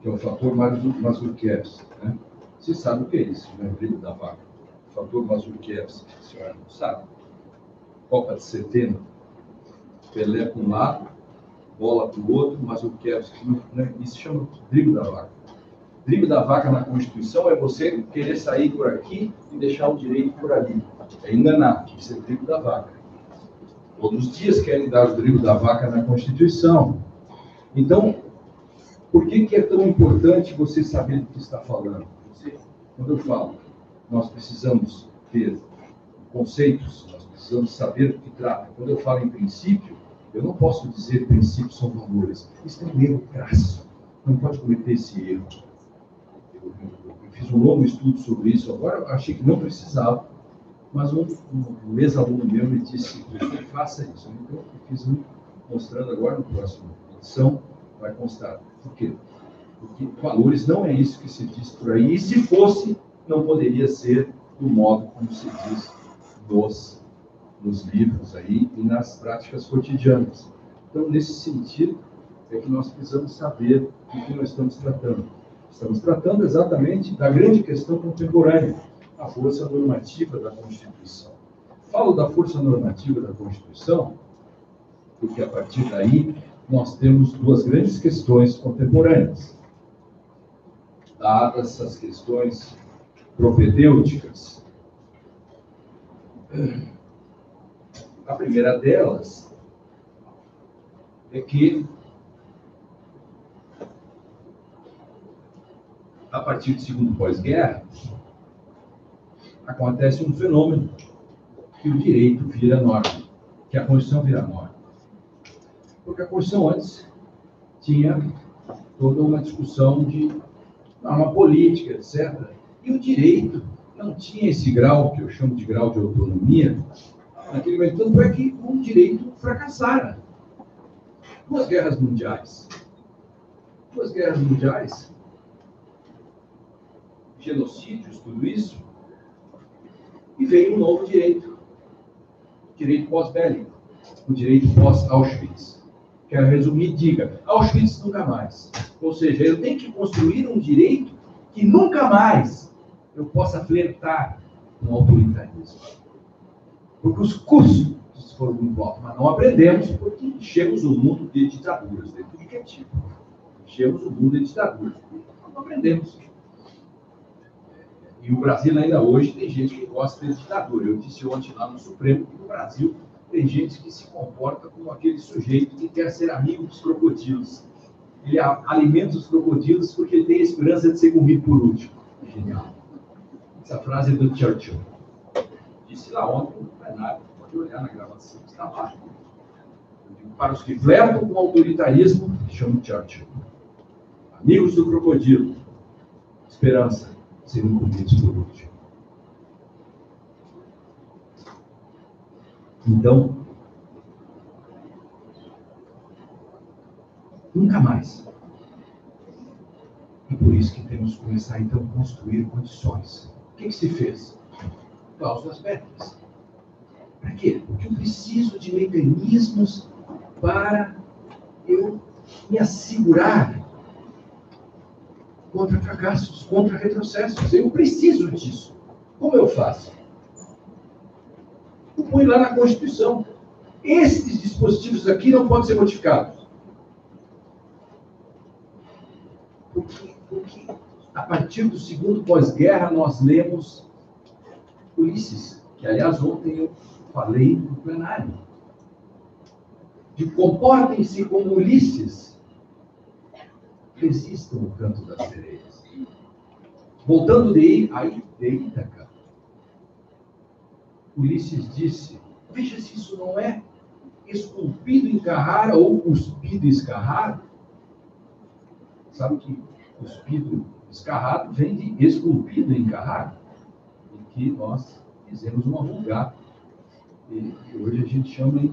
Que é o fator Mazurkiewicz. Você sabe o que é isso, o drible da vaca. O fator Mazurkiewicz, a senhora não sabe. Copa de 70, Pelé para um lado, bola para o outro, Mazurkiewicz, isso se chama drible da vaca. Drible da vaca na Constituição é você querer sair por aqui e deixar o direito por ali. É enganar, isso é drible da vaca. Todos os dias querem dar o drible da vaca na Constituição. Então, por que é tão importante você saber do que está falando? Quando eu falo, nós precisamos ter conceitos, nós precisamos saber do que trata. Quando eu falo em princípio, eu não posso dizer que princípios são valores. Isso é um erro crasso. Não pode cometer esse erro. Eu fiz um longo estudo sobre isso agora, eu achei que não precisava, mas um ex-aluno meu me disse, faça isso. Então, eu fiz mostrando agora no próximo edição, vai constar. Por quê? Porque valores não é isso que se diz por aí, e se fosse, não poderia ser do modo como se diz nos livros aí e nas práticas cotidianas. Então, nesse sentido, é que nós precisamos saber do que nós estamos tratando. Estamos tratando exatamente da grande questão contemporânea, a força normativa da Constituição. Falo da força normativa da Constituição, porque a partir daí nós temos duas grandes questões contemporâneas. Dadas as questões propedêuticas, a primeira delas é que, a partir do segundo pós-guerra, acontece um fenômeno que o direito vira norma, que a Constituição vira norma. Porque a Constituição antes tinha toda uma discussão de norma política, etc. E o direito não tinha esse grau, que eu chamo de grau de autonomia, naquele momento. Tanto é que o direito fracassara. Duas guerras mundiais, genocídios, tudo isso, e veio um novo direito pós-bélico, o direito pós-Auschwitz. Quero resumir, diga, Auschwitz nunca mais. Ou seja, eu tenho que construir um direito que nunca mais eu possa flertar com o autoritarismo. porque os custos foram muito altos, mas não aprendemos porque enchemos o mundo de ditaduras, de tudo que é tipo. Enchemos o mundo de ditaduras, não aprendemos. E o Brasil ainda hoje tem gente que gosta de ditadura. Eu disse ontem lá no Supremo que no Brasil tem gente que se comporta como aquele sujeito que quer ser amigo dos crocodilos. Ele alimenta os crocodilos porque ele tem a esperança de ser comido por último. Genial. Essa frase é do Churchill. Disse lá ontem no plenário, pode olhar na gravação, está lá. Para os que flertam com o autoritarismo, chamo Churchill. Amigos do crocodilo, esperança de serem comidos por último. Então, nunca mais. E por isso que temos que começar, então, a construir condições. O que se fez? Cláusulas pétreas. Para quê? Porque eu preciso de mecanismos para eu me assegurar contra fracassos, contra retrocessos. Eu preciso disso. Como eu faço? Eu ponho lá na Constituição. Esses dispositivos aqui não podem ser modificados. Porque a partir do segundo pós-guerra nós lemos Ulisses, que aliás ontem eu falei no plenário. De comportem-se como Ulisses, resistam o canto das sereias. Voltando de Ítaca, Ulisses disse, veja se isso não é esculpido em Carrara ou cuspido escarrado. Sabe que cuspido escarrado vem de esculpido em Carrara, em que nós fizemos uma vulgata. E hoje a gente chama de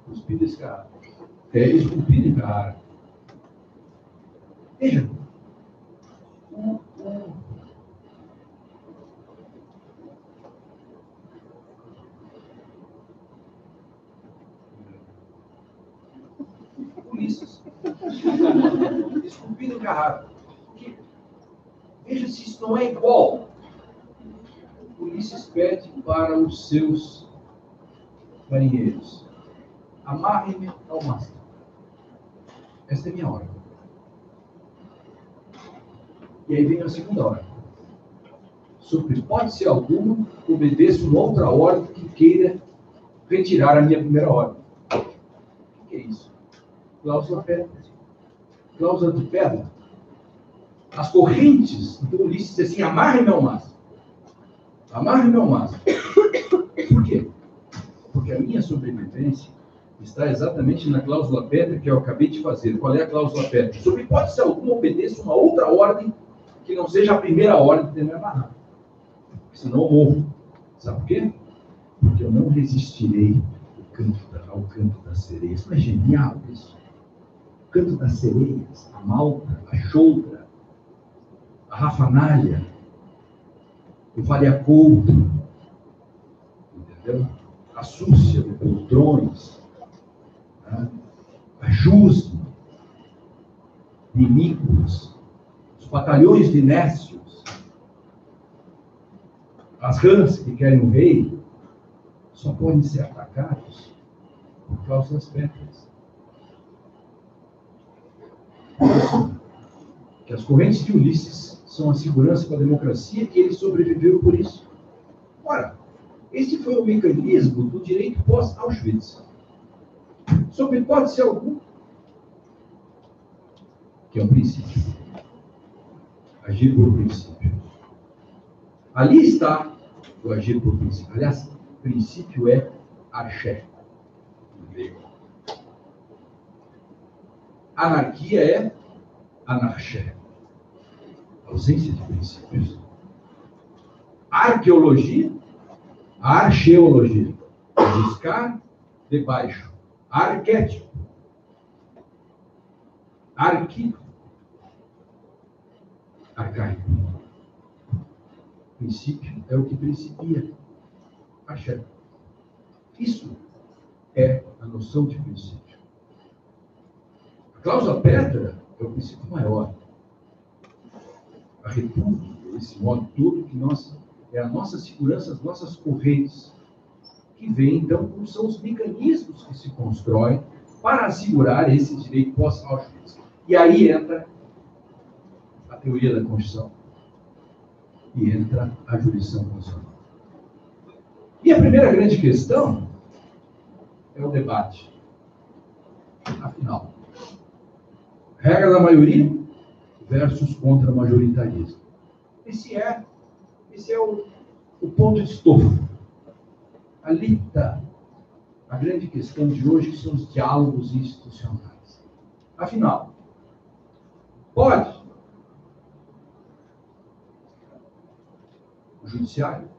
cuspido escarrado. É esculpido em Carrara. Veja, Ulisses, esculpido em Carrara. Veja se isso não é igual. Ulisses pede para os seus marinheiros: amarrem-me ao mastro. Esta é minha hora. E aí vem a segunda hora. Sobre hipótese alguma, obedeço uma outra ordem que queira retirar a minha primeira ordem. O que é isso? Cláusula pedra. Cláusula de pedra. As correntes, então Ulisses diz assim, amarre-me ao mastro. Amarre-me ao mastro. Por quê? Porque a minha sobrevivência está exatamente na cláusula pedra que eu acabei de fazer. Qual é a cláusula pedra? Sobre hipótese alguma, obedeço uma outra ordem que não seja a primeira ordem de me amarrar. Senão eu morro. Sabe por quê? Porque eu não resistirei ao canto das sereias. Não é genial isso? O canto das sereias, a malta, a choldra, a rafanalha, o vale-a-couto, entendeu? A súcia de poltrões, né? A jusma, Ninícolas, os batalhões de Nécios, as rãs que querem o rei, só podem ser atacados por causa das pedras. Que as correntes de Ulisses são a segurança para a democracia e ele sobreviveu por isso. Ora, esse foi o mecanismo do direito pós-Auschwitz. Sob hipótese alguma, que é um princípio. Agir por princípio. Ali está o agir por princípio. Aliás, princípio é arché. Anarquia é anarché. Ausência de princípios. Arqueologia, archeologia. Buscar de baixo. Arquétipo. Arquivo. Arcaico. Princípio é o que principia. Axé. Isso é a noção de princípio. A cláusula pedra é o princípio maior. A república, esse modo todo que é a nossa segurança, as nossas correntes. que vem, então, como são os mecanismos que se constroem para assegurar esse direito pós-Auschwitz. E aí entra a teoria da Constituição e entra a jurisdição constitucional. E a primeira grande questão é o debate. Afinal, regra da maioria versus contra-majoritarismo. Esse é o ponto de estofo. Ali está a grande questão de hoje, que são os diálogos institucionais. Afinal, pode o judiciário,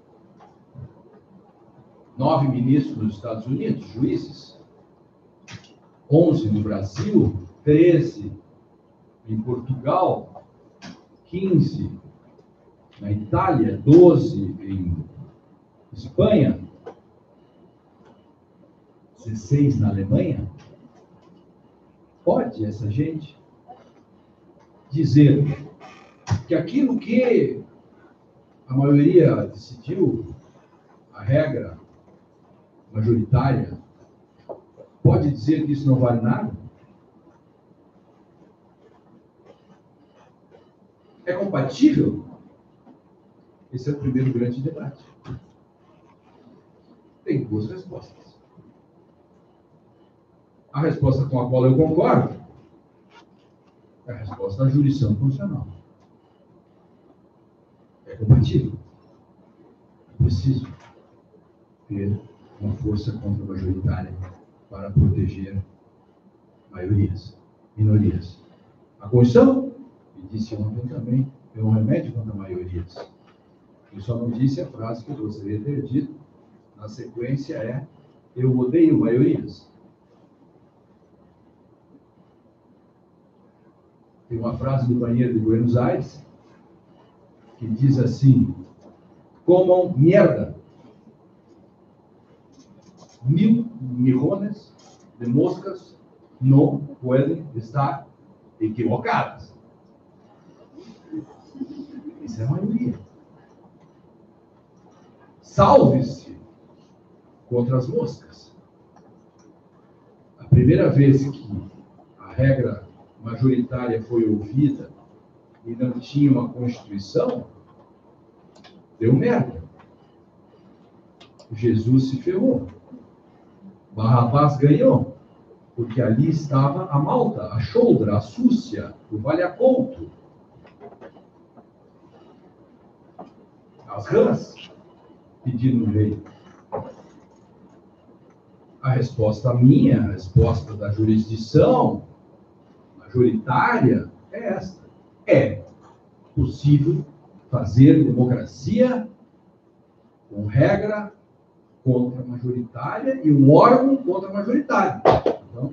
9 ministros nos Estados Unidos, juízes, 11 no Brasil, 13 em Portugal, 15 na Itália, 12 em Espanha, 16 na Alemanha. Pode essa gente dizer que aquilo que a maioria decidiu, a regra majoritária, pode dizer que isso não vale nada? É compatível? Esse é o primeiro grande debate. Tem duas respostas. A resposta com a qual eu concordo é a resposta da jurisdição constitucional. É compatível. É preciso ter uma força contra-majoritária para proteger maiorias, minorias. A Constituição, e disse ontem também, é um remédio contra maiorias. Eu só não disse a frase que eu gostaria de ter dito. Na sequência é: eu odeio maiorias. Tem uma frase do banheiro de Buenos Aires que diz assim: comam mierda. 1000 millones de moscas não podem estar equivocadas. Isso é a maioria. Salve-se contra as moscas. A primeira vez que a regra majoritária foi ouvida e não tinha uma Constituição, deu merda. Jesus se ferrou. Barrabás ganhou, porque ali estava a Malta, a Choldra, a Súcia, o Valhacouto, as rãs pedindo rei. A resposta minha, a resposta da jurisdição majoritária é esta. É possível fazer democracia com regra contra-majoritária e um órgão contra-majoritário. Então,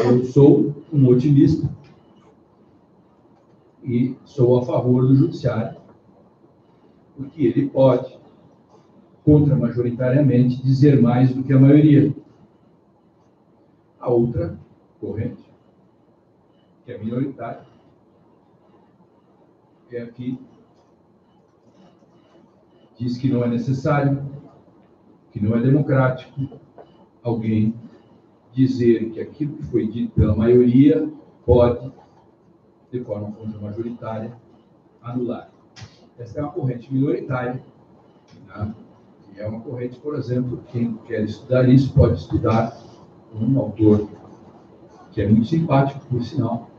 eu sou um otimista e sou a favor do judiciário, porque ele pode, contra-majoritariamente, dizer mais do que a maioria. A outra corrente, que é minoritária, é a que diz que não é necessário, que não é democrático alguém dizer que aquilo que foi dito pela maioria pode, de forma contra-majoritária, anular. Essa é uma corrente minoritária, né? E é uma corrente, por exemplo, quem quer estudar isso pode estudar um autor que é muito simpático, por sinal.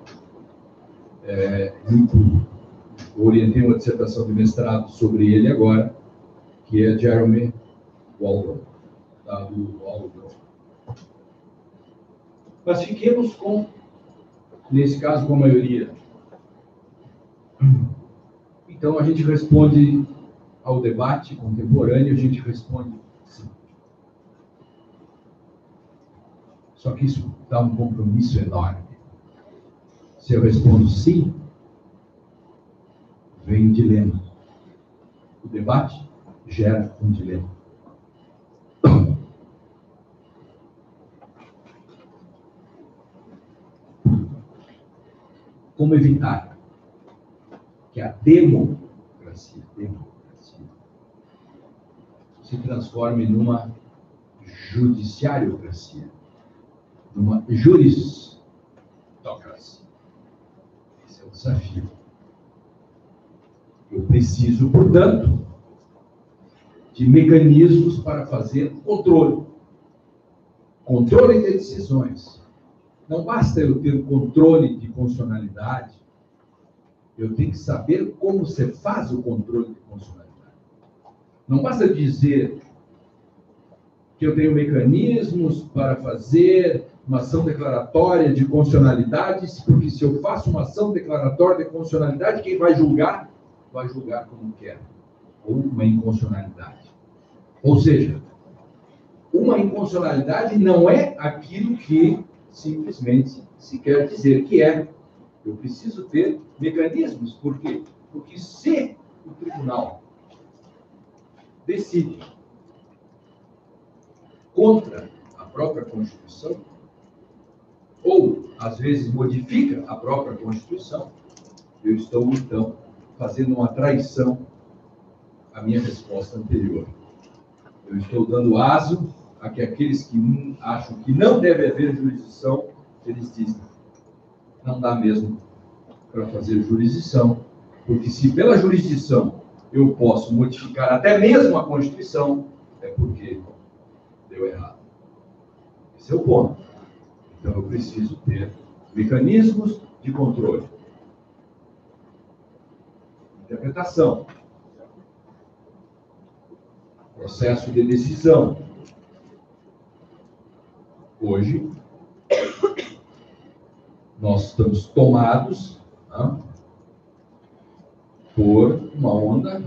Orientei uma dissertação de mestrado sobre ele agora, que é Jeremy Waldron, do Waldron. Mas fiquemos com, nesse caso, com a maioria. Então, a gente responde ao debate contemporâneo, a gente responde sim. Só que isso dá um compromisso enorme. Se eu respondo sim, vem um dilema. O debate gera um dilema. Como evitar que a democracia se transforme numa judiciariocracia, de uma juristocracia. Esse é o desafio. Eu preciso, portanto, de mecanismos para fazer controle. Controle de decisões. Não basta eu ter controle de constitucionalidade, eu tenho que saber como você faz o controle de constitucionalidade. Não basta dizer que eu tenho mecanismos para fazer uma ação declaratória de constitucionalidade, porque se eu faço uma ação declaratória de constitucionalidade, quem vai julgar? Vai julgar como quer, ou uma inconstitucionalidade. Ou seja, uma inconstitucionalidade não é aquilo que simplesmente se quer dizer que é. Eu preciso ter mecanismos. Por quê? Porque se o tribunal decide contra a própria Constituição, ou, às vezes, modifica a própria Constituição, eu estou, então, fazendo uma traição à minha resposta anterior. Eu estou dando aso a que aqueles que acham que não deve haver jurisdição, eles dizem, não dá mesmo para fazer jurisdição, porque se pela jurisdição eu posso modificar até mesmo a Constituição, é porque deu errado. Esse é o ponto. Então eu preciso ter mecanismos de controle. Interpretação. Processo de decisão. Hoje, nós estamos tomados por uma onda,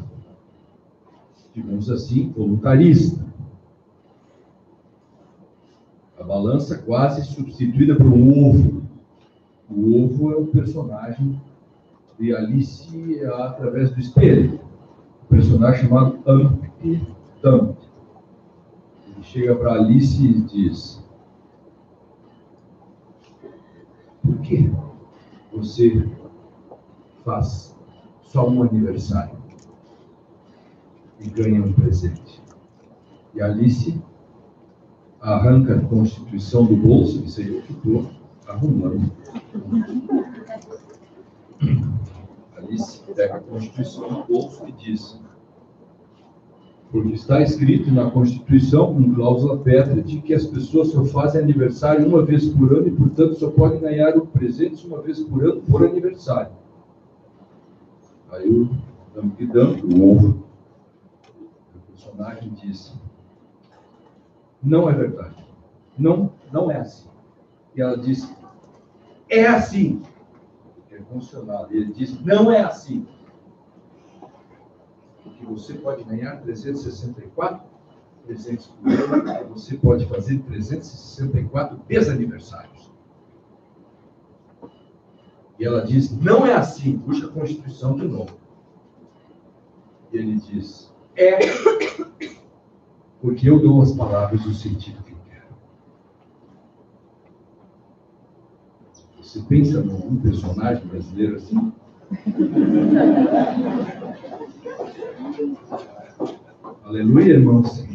digamos assim, voluntarista. A balança quase substituída por um ovo. O ovo é o personagem de Alice através do espelho. Um personagem chamado Humpty Dumpty. Ele chega para Alice e diz: por que você faz só um aniversário e ganha um presente? E Alice arranca a Constituição do bolso, isso aí eu estou arrumando. Alice pega a Constituição do bolso e diz: porque está escrito na Constituição, com cláusula pétrea, que as pessoas só fazem aniversário uma vez por ano e, portanto, só podem ganhar o presente uma vez por ano por aniversário. Aí o Humpty Dumpty, o ovo, o personagem diz: não é verdade. Não é assim. E ela diz: é assim. É constitucional. E ele diz: não é assim. Porque você pode ganhar 364 presentes por ano, você pode fazer 364 desaniversários. E ela diz: não é assim. Puxa a Constituição de novo. E ele diz: é, porque eu dou às palavras o sentido que eu quero. Você pensa num personagem brasileiro assim? Aleluia, irmãos.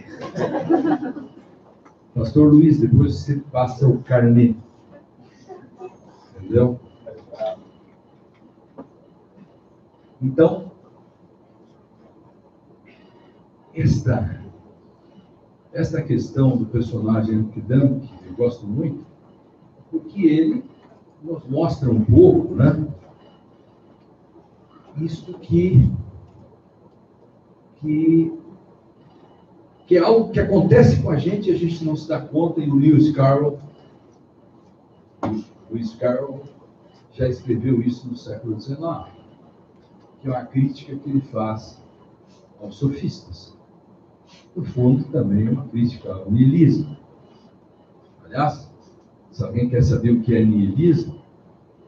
Pastor Luiz, depois você passa o carnê. Entendeu? Então, esta questão do personagem Humpty Dumpty, que eu gosto muito, porque ele nos mostra um pouco, né? Isso que é algo que acontece com a gente e a gente não se dá conta. E o Lewis Carroll já escreveu isso no século XIX, que é uma crítica que ele faz aos sofistas. No fundo, também é uma crítica ao niilismo. Aliás, se alguém quer saber o que é niilismo,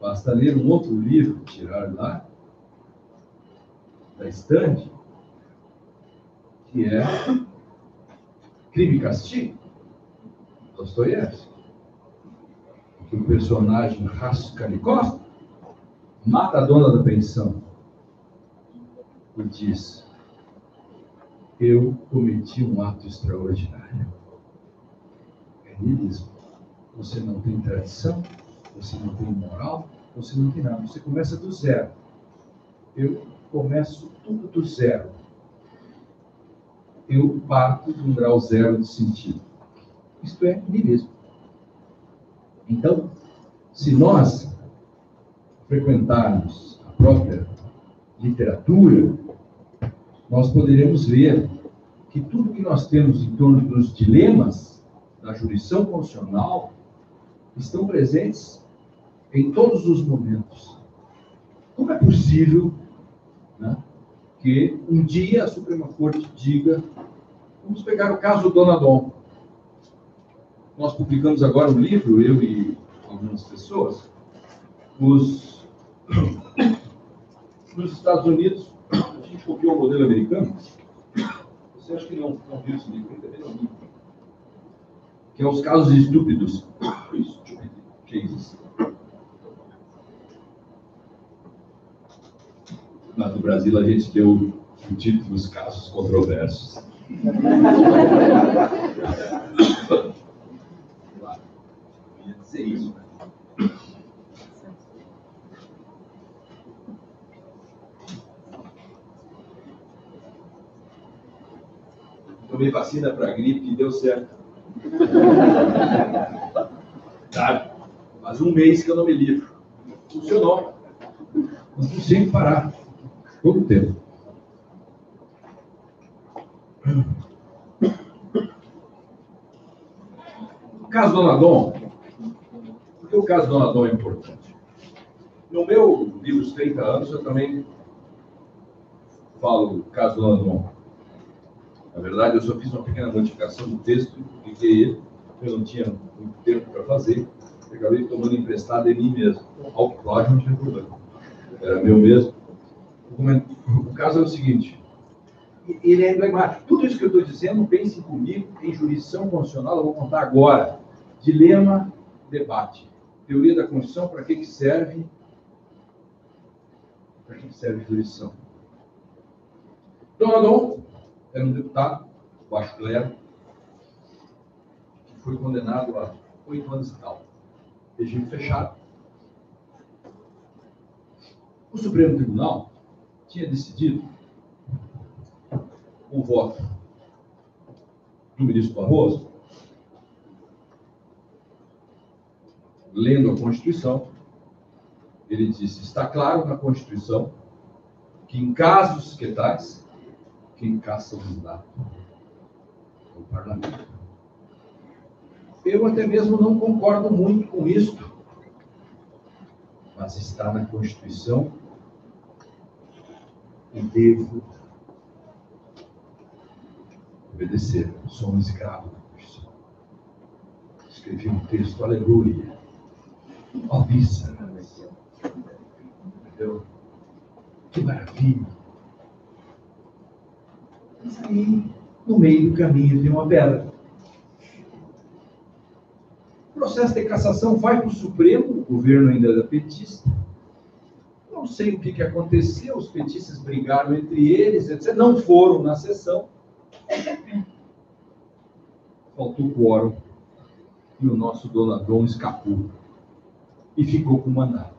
basta ler um outro livro, tirar lá da estante, que é Crime e Castigo, Dostoiévski. Que o personagem Raskolnikov mata a dona da pensão e diz: eu cometi um ato extraordinário. niilismo. Você não tem tradição, você não tem moral, você não tem nada. Você começa do zero. Eu começo tudo do zero. Eu parto de um grau zero de sentido. Isto é niilismo. Então, se nós frequentarmos a própria literatura, nós poderemos ver que tudo que nós temos em torno dos dilemas da jurisdição constitucional estão presentes em todos os momentos. Como é possível, né, que um dia a Suprema Corte diga, vamos pegar o caso do Donadon. Nós publicamos agora um livro, eu e algumas pessoas, nos Estados Unidos, a gente copiou o modelo americano. Você acha que não viu esse livro? Eu também não vi. Que é os casos estúpidos. Stupid cases. Mas no Brasil a gente deu o título dos casos controversos. Claro, eu ia dizer isso, né? Tomei vacina para gripe e deu certo. Tá? Faz um mês que eu não me livro. Funcionou. Não consigo parar. Todo o tempo. O caso do Donadon. Por que o caso do Donadon é importante? No meu livro Os 30 Anos, eu também falo do caso do Donadon. Na verdade, eu só fiz uma pequena modificação do texto, publiquei ele, eu não tinha muito tempo para fazer, eu acabei tomando emprestado em mim mesmo. Ao plágio não tinha problema. Era meu mesmo. O caso é o seguinte, ele é emblemático. Tudo isso que eu estou dizendo, pensem comigo em jurisdição constitucional, eu vou contar agora. Dilema, debate. Teoria da Constituição, para que serve? Para que serve jurisdição? Donadon era um deputado, baixo clero, que foi condenado a 8 anos e tal. Regime fechado. O Supremo Tribunal tinha decidido, com o voto do ministro Barroso, lendo a Constituição, ele disse, está claro na Constituição que em casos que tais, quem caça o mandato é o parlamento. Eu até mesmo não concordo muito com isto, mas está na Constituição e devo obedecer. Sou um escravo da Constituição. Escrevi um texto, aleluia, alvíssima. Entendeu? Que maravilha. Mas aí, no meio do caminho, tem uma pedra. O processo de cassação vai para o Supremo, o governo ainda era petista. Não sei o que aconteceu, os petistas brigaram entre eles, etc. Não foram na sessão. Faltou quórum e o nosso Donadon escapou e ficou com o mandato.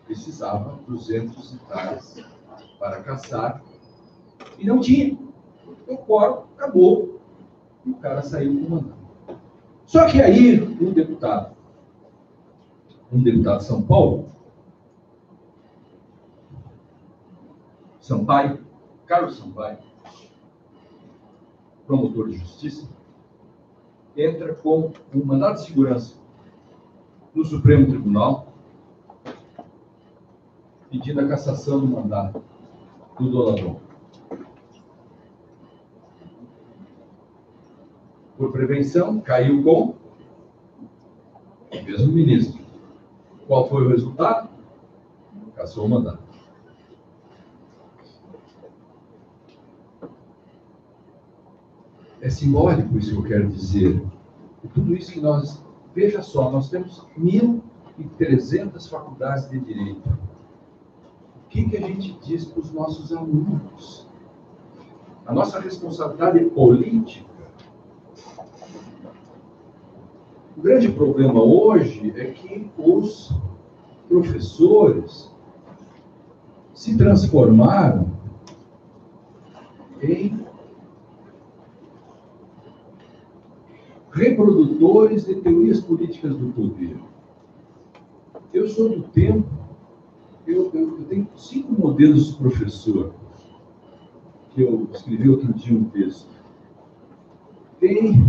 Precisava 200 e tais para caçar e não tinha. O quórum acabou e o cara saiu com o mandato. Só que aí um deputado de São Paulo, Sampaio, Carlos Sampaio, promotor de justiça, entra com um mandado de segurança no Supremo Tribunal, pedindo a cassação do mandato do Donadon. Por prevenção, caiu com o mesmo ministro. Qual foi o resultado? Cassou o mandato. É simbólico isso que eu quero dizer. E tudo isso que nós... Veja só, nós temos 1.300 faculdades de direito. O que a gente diz para os nossos alunos? A nossa responsabilidade política O grande problema hoje é que os professores se transformaram em reprodutores de teorias políticas do poder. Eu sou do tempo, eu tenho 5 modelos de professor, que eu escrevi outro dia um texto. Tem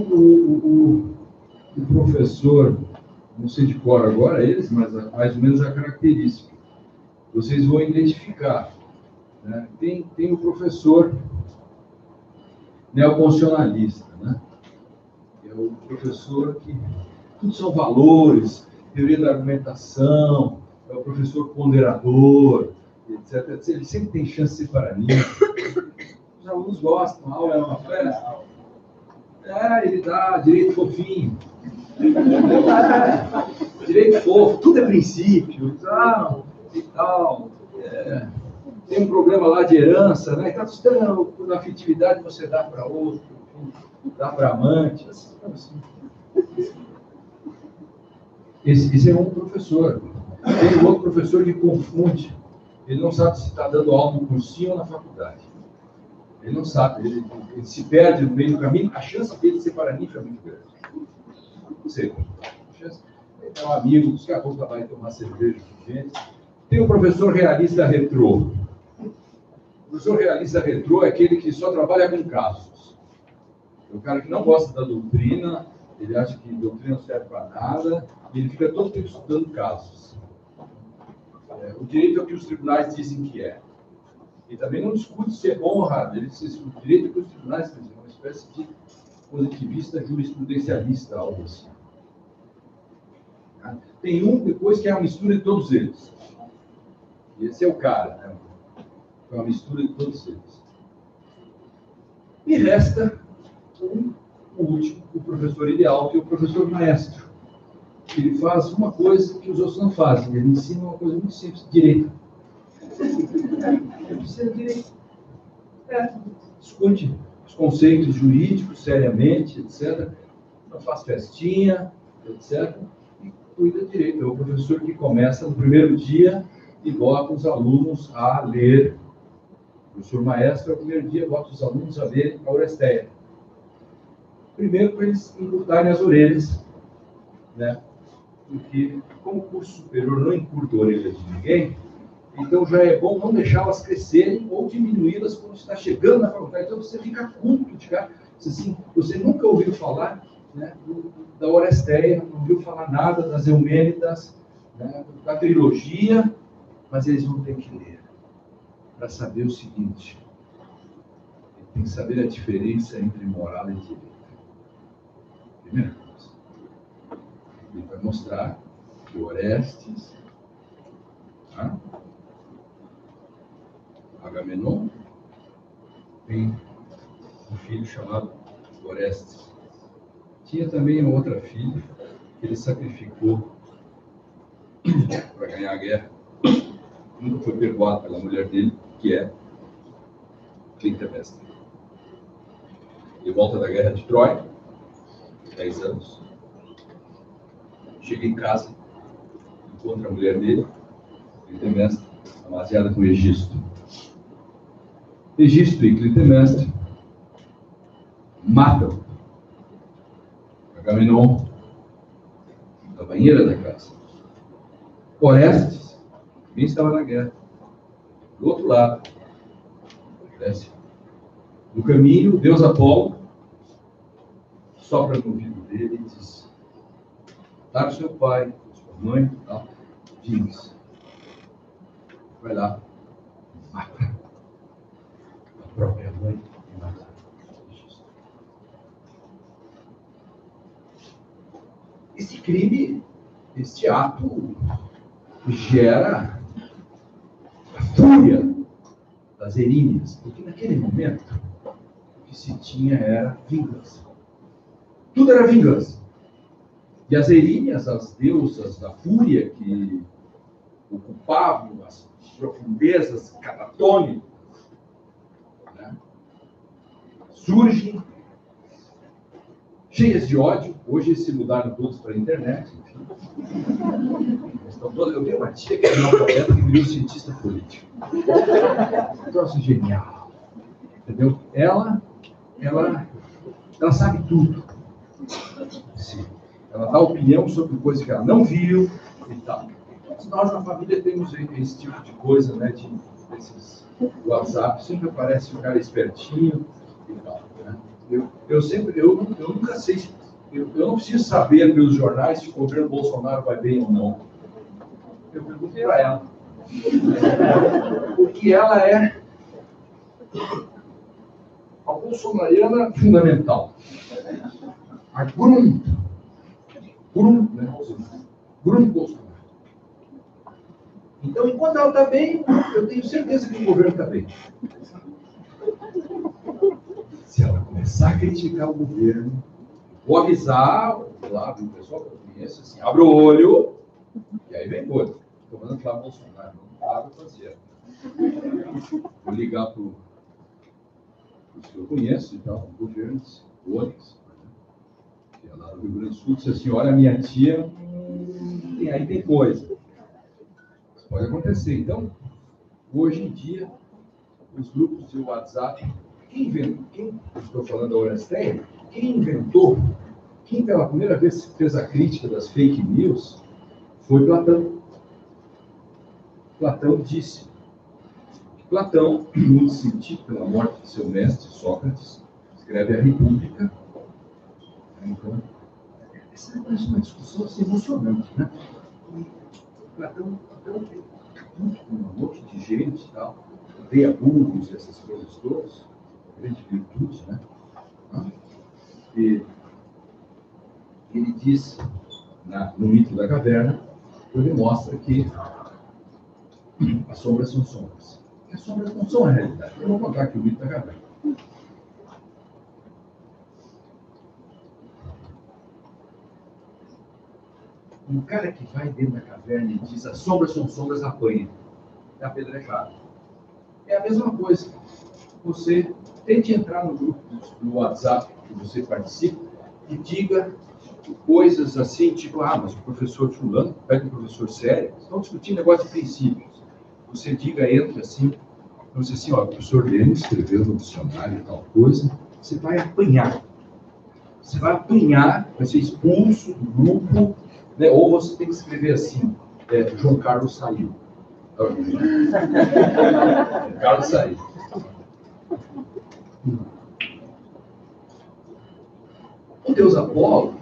o professor, não sei de cor agora eles, mas mais ou menos a característica. Vocês vão identificar. Né? Tem o professor neoconstitucionalista, né? É o professor que tudo são valores, teoria da argumentação, é o professor ponderador, etc, etc. Ele sempre tem chance de ser paranista. Os alunos gostam, a aula é uma festa. Ele dá direito fofinho. Direito fofo, tudo é princípio, e tal. Tem um programa lá de herança, né? Está estudando na afetividade, você dá para outro, dá para amante. Assim. Esse é um professor. Tem um outro professor que confunde. Ele não sabe se está dando aula no cursinho ou na faculdade. Ele não sabe, ele se perde no meio do caminho. A chance dele ser paraninfo é muito grande. Não sei. Ele é um amigo, daqui a pouco vai tomar cerveja com gente. Tem o professor realista retrô. O professor realista retrô é aquele que só trabalha com casos. É o cara que não gosta da doutrina, ele acha que doutrina não serve para nada, e ele fica todo tempo estudando casos. O direito é o que os tribunais dizem que é. E também não discute se é bom ou errado. Ele diz o direito é que os tribunais dizem, uma espécie de positivista jurisprudencialista, algo assim. Tem um depois que é uma mistura de todos eles. E esse é o cara, né? É uma mistura de todos eles. E resta o último, o professor ideal, que é o professor maestro. Ele faz uma coisa que os outros não fazem. Ele ensina uma coisa muito simples, direito. Ele ensina direito. Discute os conceitos jurídicos seriamente, etc. Não faz festinha, etc. E cuida direito. É o professor que começa no primeiro dia e bota os alunos a ler. O professor maestro, no primeiro dia, bota os alunos a ler a Oresteia. Primeiro, para eles encurtarem as orelhas, né? Porque, como o curso superior não encurta a orelha de ninguém, então já é bom não deixá-las crescerem ou diminuí-las quando está chegando na faculdade. Então você fica culto de cara. Assim, você nunca ouviu falar, né, da Oresteia, não ouviu falar nada das Eumênidas, né, da trilogia, mas eles vão ter que ler para saber o seguinte: ele tem que saber a diferença entre moral e direito. Primeira coisa, ele vai mostrar que Orestes, Agamenon, tem um filho chamado Orestes. Tinha também uma outra filha que ele sacrificou para ganhar a guerra. Nunca foi perdoado pela mulher dele, que é Clitemnestra. Ele volta da guerra de Troia, 10 anos. Chega em casa, encontra a mulher dele, Clitemnestra, amaziada com Egisto. Egisto e Clitemnestra matam Agamenon na banheira da casa. Orestes também estava na guerra. Do outro lado, Grécia. No caminho, Deus Apolo sopra no ouvido dele e diz: "Dá para seu pai, sua mãe, tá? Diz, vai lá, mata a própria mãe e mata Jesus." Esse crime, este ato, gera a fúria das Eríneas, porque naquele momento o que se tinha era vingança. Tudo era vingança. E as Eríneas, as deusas da fúria que ocupavam as profundezas catatônicas, né, surgem cheias de ódio. Hoje se mudaram todos para a internet, enfim. Eu tenho uma tia que é analfabeta que virou cientista político. Um troço genial. Entendeu? Ela sabe tudo. Sim. Ela dá opinião sobre coisas que ela não viu e tal. Nós na família temos esse tipo de coisa, né? Desses WhatsApp, sempre aparece um cara espertinho e tal. Né? Eu nunca sei, eu não preciso saber pelos jornais se o governo Bolsonaro vai bem ou não. Eu pergunto para ela. Porque ela é a bolsonariana fundamental. A Grund Bolsonaro. Então, enquanto ela está bem, eu tenho certeza que o governo está bem. Se ela começar a criticar o governo, vou avisar lá do pessoal que eu conheço, assim, abre o olho, e aí vem coisa. Estou mandando falar Bolsonaro, não abre o fazer. Vou ligar para os que eu conheço, então, governos, Onix, que é lá do Rio Grande do Sul, disse assim, olha, minha tia, aí tem coisa. Isso pode acontecer. Então, hoje em dia, os grupos de WhatsApp, quem estou falando da Oresteia, quem pela primeira vez fez a crítica das fake news, foi Platão. Platão disse. Platão, muito sentido pela morte de seu mestre, Sócrates, escreve a República. Então, essa é uma discussão assim, emocionante, né? E Platão, junto com um monte de gente e tal, odeia burros, essas coisas todas, grande virtude, né? E ele diz, no mito da caverna, ele mostra que as sombras são sombras. E as sombras não são a realidade. Eu vou contar aqui o mito da caverna. Um cara que vai dentro da caverna e diz as sombras são sombras, apanha. É apedrejado. É a mesma coisa. Você tente entrar no grupo do WhatsApp que você participa e diga coisas assim, tipo, mas o professor fulano, pega um professor sério, estão discutindo negócio de princípios. Você entra assim, você assim, o professor Lênin escreveu no dicionário tal coisa, você vai apanhar. Você vai apanhar, vai ser expulso do grupo, né? Ou você tem que escrever assim, João Carlos saiu. João Carlos saiu. O deus Apolo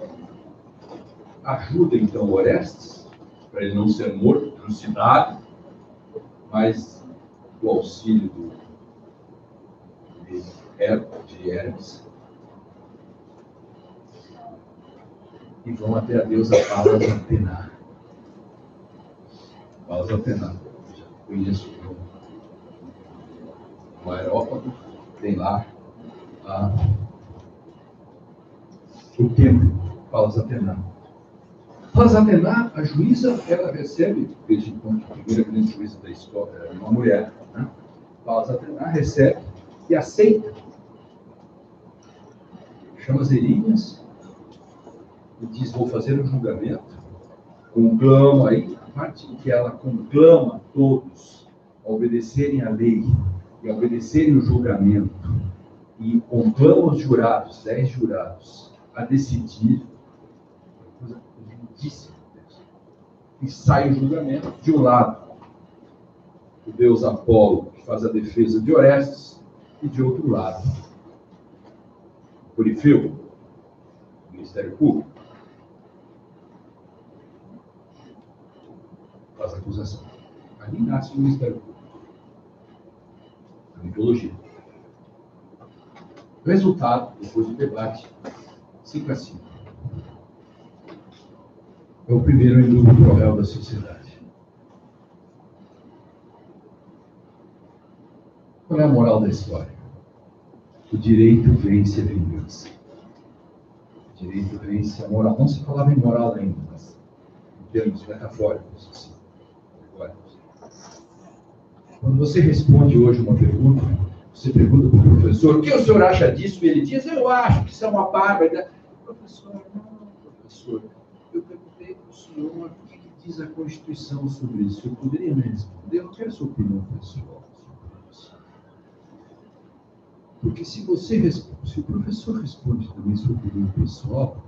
ajuda então Orestes, para ele não ser morto, trucidado, mas o auxílio de Hermes. E vão até a deusa Palas Atena. Palas Atena, já conheço o Aerópago, tem lá o templo, Palas Atena. Palas Atena, a juíza, ela recebe, desde então, a primeira grande juíza da história era uma mulher, né? Palas Atena recebe e aceita. Chama as Erinhas e diz, vou fazer um julgamento, conclama, aí, a parte em que ela conclama todos a obedecerem à lei e a obedecerem o julgamento, e conclama os jurados, 10 jurados, a decidir, coisa lindíssima, e sai o julgamento, de um lado, o deus Apolo, que faz a defesa de Orestes, e de outro lado, Polifeu, o Ministério Público, faz a acusação. Ali nasce o Ministério Público. A mitologia. Resultado, depois do debate, 5-5. É o primeiro indúbio cruel da sociedade. Qual é a moral da história? O direito vence a vingança. O direito vence a moral. Não se falava em moral ainda, mas em termos metafóricos, assim. Quando você responde hoje uma pergunta, você pergunta para o professor, o que o senhor acha disso? E ele diz, eu acho que isso é uma bárbara. Professor, eu perguntei para o senhor o que diz a Constituição sobre isso. Eu poderia me responder? Eu não quero sua opinião pessoal sobre isso. Porque se o professor responde também sua opinião pessoal,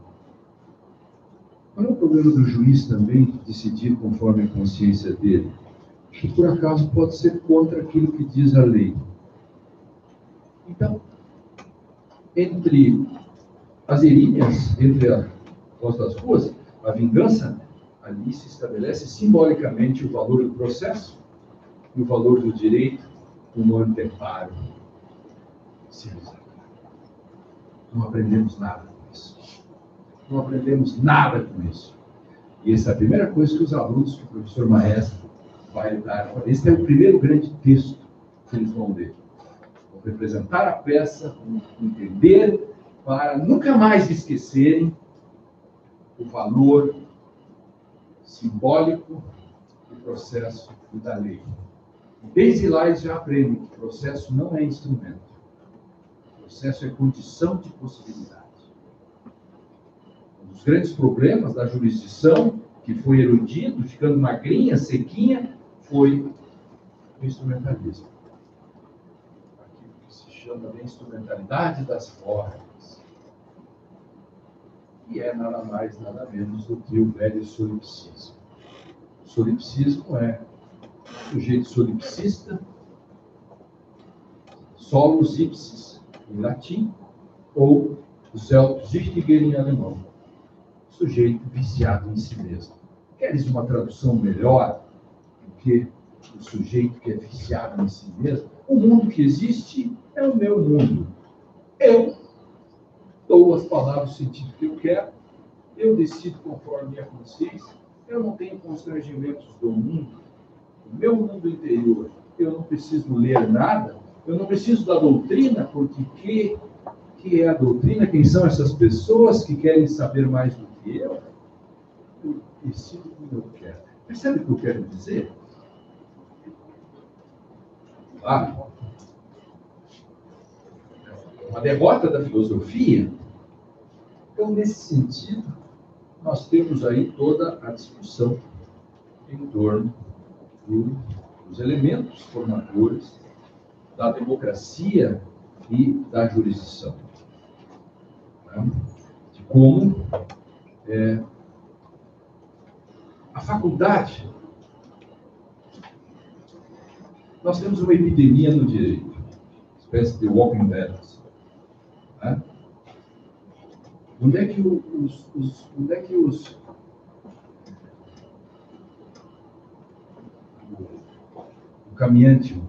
qual é o problema do juiz também decidir conforme a consciência dele? Que por acaso pode ser contra aquilo que diz a lei. Então, entre as linhas, entre a voz das ruas, a vingança, ali se estabelece simbolicamente o valor do processo e o valor do direito como anteparo civilizatório. Não aprendemos nada com isso. Não aprendemos nada com isso. E essa é a primeira coisa que os alunos, que o professor Maestro vai dar. Esse é o primeiro grande texto que eles vão ler. Vão representar a peça, vão entender, para nunca mais esquecerem o valor simbólico do processo e da lei. Desde lá eles já aprendem que o processo não é instrumento. O processo é condição de possibilidade. Um dos grandes problemas da jurisdição, que foi erudido, ficando magrinha, sequinha, foi o instrumentalismo. Aquilo que se chama de instrumentalidade das formas. E é nada mais, nada menos do que o velho solipsismo. O solipsismo é o sujeito solipsista, solus ipsis em latim, ou Selbstsüchtiger em alemão. Sujeito viciado em si mesmo. Queres uma tradução melhor do que o sujeito que é viciado em si mesmo? O mundo que existe é o meu mundo. Eu dou as palavras o sentido que eu quero, eu decido conforme a minha consciência, eu não tenho constrangimentos do mundo, o meu mundo interior, eu não preciso ler nada, eu não preciso da doutrina, porque que é a doutrina? Quem são essas pessoas que querem saber mais do que eu? Eu decido como eu quero. Percebe o que eu quero dizer? Uma derrota da filosofia. Então, nesse sentido, nós temos aí toda a discussão em torno dos elementos formadores da democracia e da jurisdição. De como a faculdade. Nós temos uma epidemia no direito, uma espécie de walking dead. Onde é que o caminhante,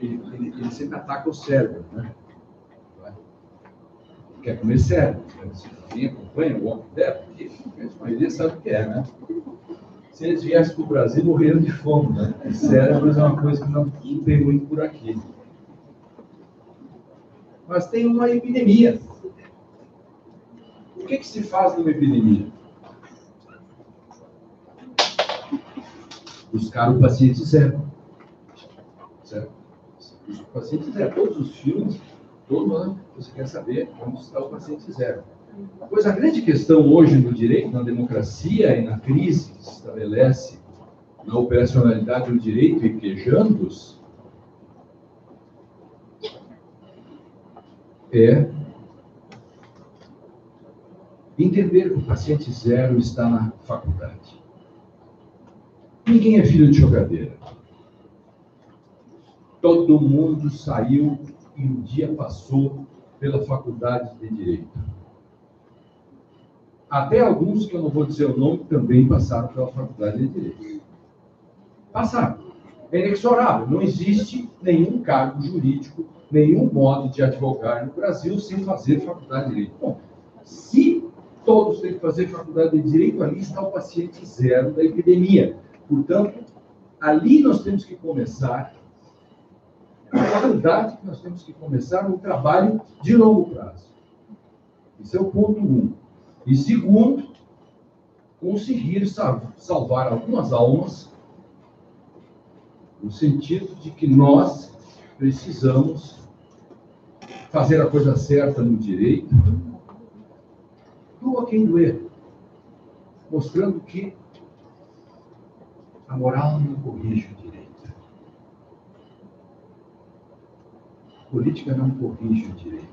ele sempre ataca o cérebro, né? Ele quer comer cérebro. Quem acompanha o walking dead, a maioria sabe o que é, né? Se eles viessem para o Brasil, morreram de fome, né? E cérebros é uma coisa que não tem muito por aqui. Mas tem uma epidemia. O que se faz numa epidemia? Buscar o paciente zero. Certo? O paciente zero. Todos os filmes, todo ano, você quer saber onde está o paciente zero. Pois a grande questão hoje no direito, na democracia e na crise que se estabelece na operacionalidade do direito e quejando-os, é entender que o paciente zero está na faculdade. Ninguém é filho de jogadeira. Todo mundo saiu e um dia passou pela faculdade de Direito. Até alguns, que eu não vou dizer o nome, também passaram pela faculdade de Direito. Passaram. É inexorável. Não existe nenhum cargo jurídico, nenhum modo de advogar no Brasil sem fazer faculdade de Direito. Bom, se todos têm que fazer faculdade de Direito, ali está o paciente zero da epidemia. Portanto, ali nós temos que começar, na verdade, nós temos que começar um trabalho de longo prazo. Esse é o ponto 1. E segundo, conseguir salvar algumas almas, no sentido de que nós precisamos fazer a coisa certa no direito, doa quem doer, mostrando que a moral não corrige o direito. A política não corrige o direito.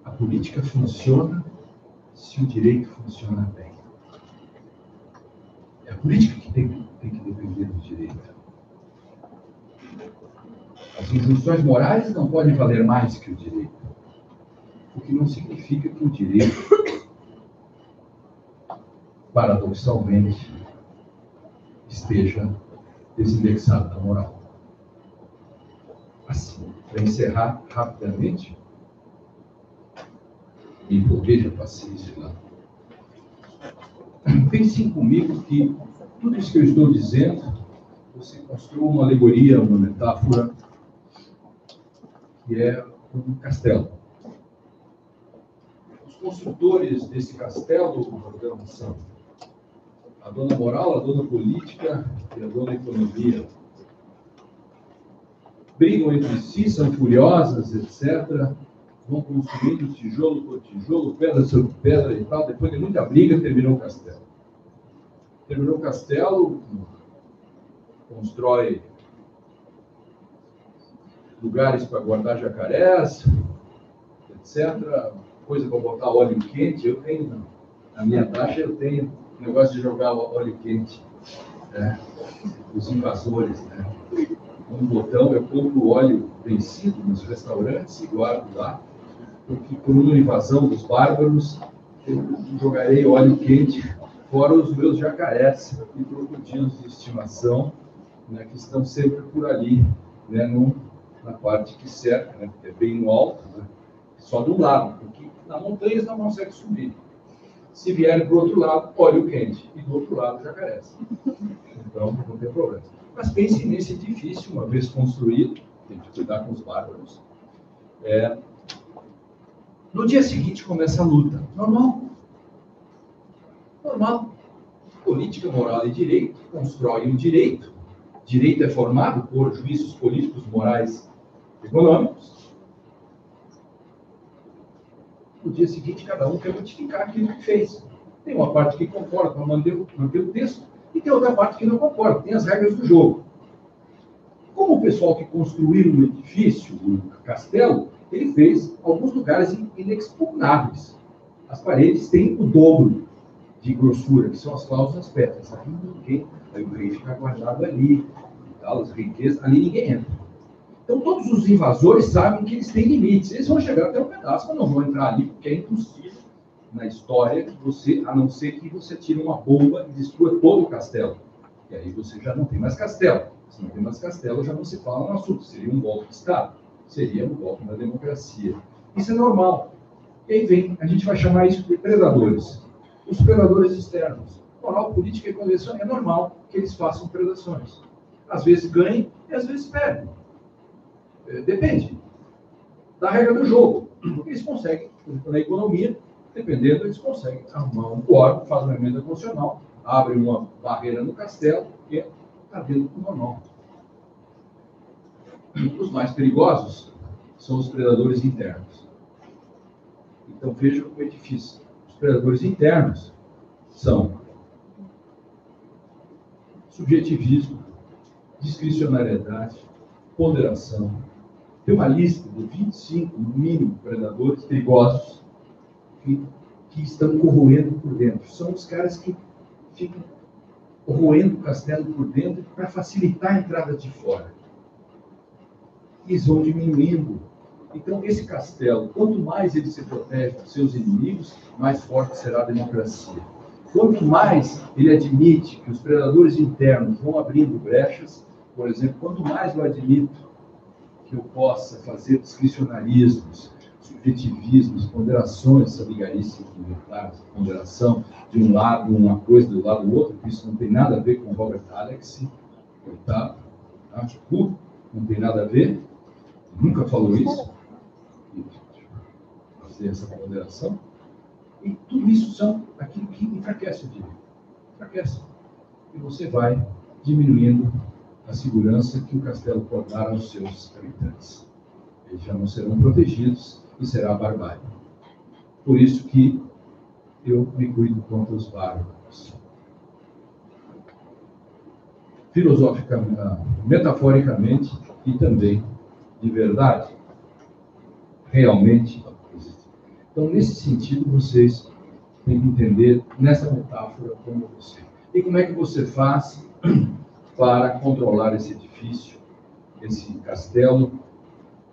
A política funciona se o direito funciona bem. É a política que tem que depender do direito. As injunções morais não podem valer mais que o direito. O que não significa que o direito, paradoxalmente, esteja desindexado da moral. Assim, para encerrar rapidamente, me empolguei, já passei isso lá. Pensem comigo que tudo isso que eu estou dizendo, você construiu uma alegoria, uma metáfora, que é um castelo. Os construtores desse castelo, Jordão, são a dona moral, a dona política e a dona economia. Brigam entre si, são furiosas, etc. Vão construindo tijolo por tijolo, pedra sobre pedra e tal. Depois de muita briga, terminou o castelo. Terminou o castelo, constrói lugares para guardar jacarés, etc. Coisa para botar óleo quente, eu tenho, não. Na minha taxa eu tenho negócio de jogar óleo quente. Né? Os invasores, né? Um botão, eu compro óleo vencido nos restaurantes e guardo lá, porque por uma invasão dos bárbaros, eu jogarei óleo quente fora os meus jacarés e crocodilos de estimação, né, que estão sempre por ali, né, na parte que cerca, né, é bem no alto, né, só de um lado, porque na montanha eles não conseguem subir. Se vierem para o outro lado, óleo quente, e do outro lado, jacarés. Então, não tem problema. Mas pense nesse edifício, uma vez construído, tem que cuidar com os bárbaros. No dia seguinte começa a luta. Normal. Normal. Política, moral e direito constroem o direito. Direito é formado por juízos políticos, morais, econômicos. No dia seguinte, cada um quer modificar aquilo que fez. Tem uma parte que concorda para manter o texto e tem outra parte que não concorda. Tem as regras do jogo. Como o pessoal que construiu o edifício, o castelo, ele fez alguns lugares inexpugnáveis. As paredes têm o dobro de grossura, que são as cláusulas pétreas. Aí o rei fica guardado ali, e tal, as riquezas, ali ninguém entra. Então todos os invasores sabem que eles têm limites. Eles vão chegar até um pedaço, mas não vão entrar ali, porque é impossível na história que você, a não ser que você tire uma bomba e destrua todo o castelo. E aí você já não tem mais castelo. Se não tem mais castelo, já não se fala no assunto. Seria um golpe de Estado. Seria um golpe na democracia. Isso é normal. E aí a gente vai chamar isso de predadores. Os predadores externos. Moral, política e convenção, é normal que eles façam predações. Às vezes ganhem e às vezes perdem. Depende da regra do jogo. Eles conseguem, na economia, dependendo, eles conseguem arrumar um quórum, faz uma emenda constitucional, abre uma barreira no castelo e está dentro do normal. Os mais perigosos são os predadores internos. Então veja como é difícil. Os predadores internos são subjetivismo, discricionariedade, ponderação. Tem uma lista de 25, no mínimo, predadores perigosos que estão corroendo por dentro. São os caras que ficam corroendo o castelo por dentro para facilitar a entrada de fora. Eles vão diminuindo. Então, esse castelo, quanto mais ele se protege dos seus inimigos, mais forte será a democracia. Quanto mais ele admite que os predadores internos vão abrindo brechas, por exemplo, quanto mais eu admito que eu possa fazer discricionarismos, subjetivismos, ponderações, essa vigarice militar, ponderação de um lado, uma coisa do lado do outro, isso não tem nada a ver com Robert Alex, coitado, acho puro, não tem nada a ver, nunca falou isso, fazer essa ponderação, e tudo isso são aquilo que enfraquece o direito, enfraquece, e você vai diminuindo a segurança que o castelo pode dar aos seus habitantes. Eles já não serão protegidos e será a barbárie. Por isso que eu me cuido contra os bárbaros. Filosoficamente, metaforicamente e também de verdade. Realmente. Então, nesse sentido, vocês têm que entender nessa metáfora como você. E como é que você faz para controlar esse edifício, esse castelo?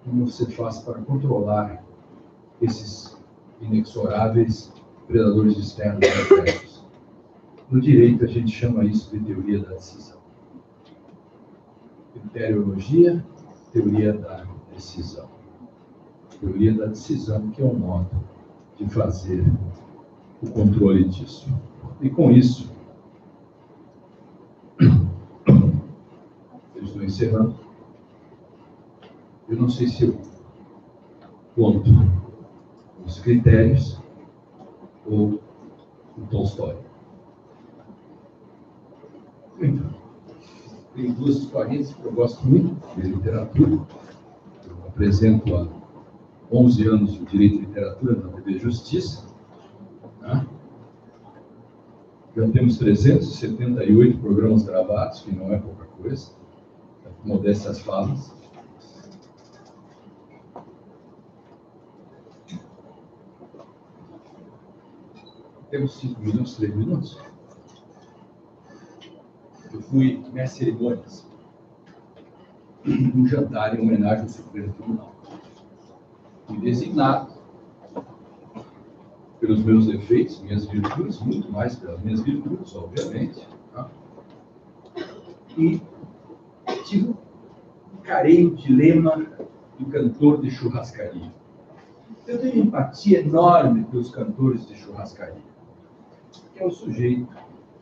Como você faz para controlar esses inexoráveis predadores externos e internos? No direito, a gente chama isso de teoria da decisão. Criteriologia, teoria da decisão. Teoria da decisão, que é um modo de fazer o controle disso. E com isso, eu estou encerrando. Eu não sei se eu conto os critérios ou o Tolstói. Então, tem duas historinhas que eu gosto muito de literatura. Eu apresento há 11 anos o Direito e Literatura na TV Justiça. Né? Já temos 378 programas gravados, que não é pouca coisa, modestas falas. Temos 5 minutos, 3 minutos. Eu fui mestre de cerimônias num jantar em homenagem ao Supremo Tribunal. Fui designado pelos meus defeitos, minhas virtudes, muito mais pelas minhas virtudes, obviamente. Tá? E encarei o dilema do cantor de churrascaria. Eu tenho empatia enorme pelos cantores de churrascaria, que é o sujeito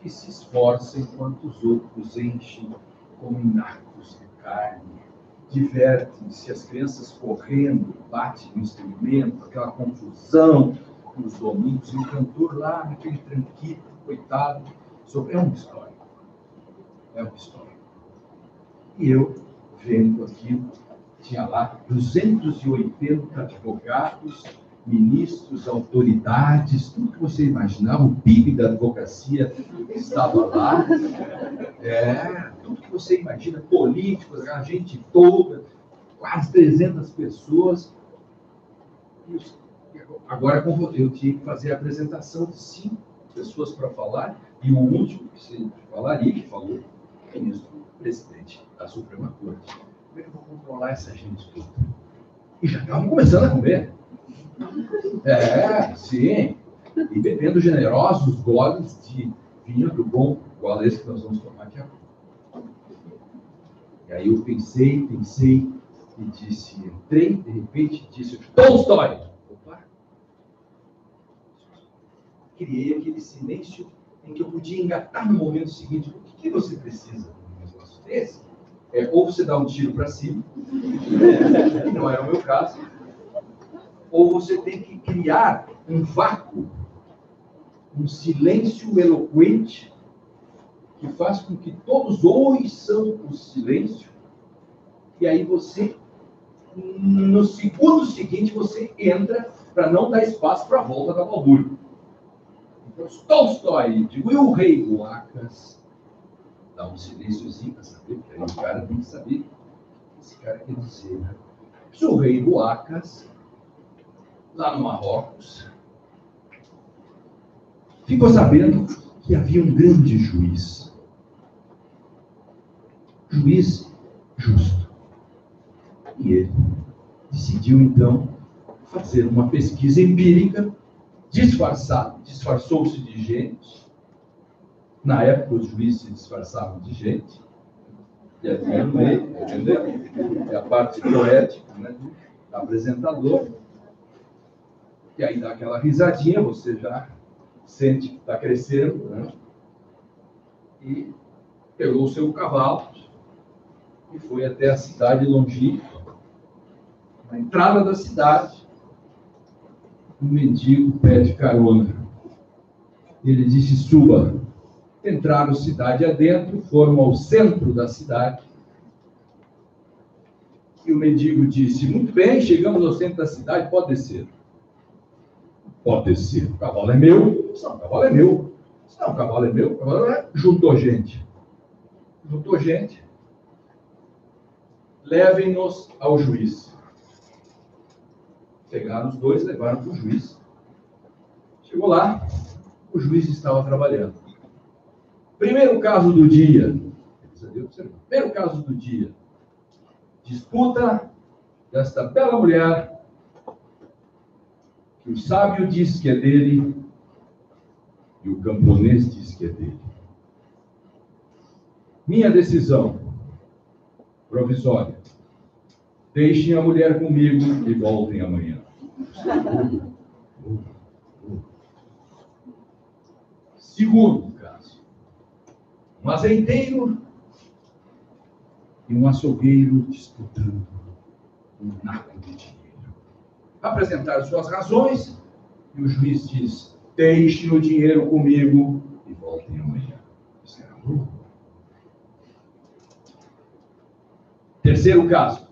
que se esforça enquanto os outros enchem como nacos de carne, divertem-se, as crianças correndo, batem no instrumento, aquela confusão nos domingos, e o cantor lá naquele tranquilo, coitado, é uma história. É uma história. E eu, vendo aquilo, tinha lá 280 advogados, ministros, autoridades, tudo que você imaginava, o PIB da advocacia estava lá, tudo que você imagina, políticos, a gente toda, quase 300 pessoas. Agora eu tinha que fazer a apresentação de 5 pessoas para falar, e o último que se falaria, que falou, o ministro presidente da Suprema Corte. Como é que eu vou controlar essa gente toda? E já estavam começando a comer. Sim. E bebendo generosos goles de vinho do bom, igual esse que nós vamos tomar aqui agora. E aí eu pensei, e disse, entrei, de repente, disse, Tolstói! Opa! Criei aquele silêncio em que eu podia engatar no momento seguinte. O que você precisa num negócio desse? Ou você dá um tiro para cima, que não era o meu caso, ou você tem que criar um vácuo, um silêncio eloquente, que faz com que todos ouçam o silêncio, e aí você, no segundo seguinte, você entra para não dar espaço para a volta da balbúrdia. Então, Tolstói, digo, e o rei Guacas, dá um silênciozinho para saber, porque aí o cara tem que saber o que esse cara quer dizer. Né? O rei Guacas, lá no Marrocos, ficou sabendo que havia um grande juiz justo. E ele decidiu, então, fazer uma pesquisa empírica, disfarçou-se de gente. Na época, os juízes se disfarçavam de gente, e havia no meio, entendeu? É a parte poética, né, do apresentador. E aí dá aquela risadinha, você já sente que está crescendo, né? E pegou o seu cavalo e foi até a cidade longínqua. Na entrada da cidade, um mendigo pede carona. Ele disse, suba. Entraram cidade adentro, foram ao centro da cidade. E o mendigo disse: muito bem, chegamos ao centro da cidade, pode descer. Pode descer. O cavalo é meu? Não, o cavalo é meu. Não, o cavalo é meu, o cavalo é... Juntou gente. Juntou gente. Levem-nos ao juiz. Pegaram os dois, levaram para o juiz. Chegou lá, o juiz estava trabalhando. Primeiro caso do dia. Primeiro caso do dia. Disputa desta bela mulher que o sábio diz que é dele e o camponês diz que é dele. Minha decisão provisória. Deixem a mulher comigo e voltem amanhã. Segundo caso. Um azeiteiro e um açougueiro disputando um naco de dinheiro. Apresentaram suas razões e o juiz diz: deixem o dinheiro comigo e voltem amanhã. Isso era louco. Terceiro caso.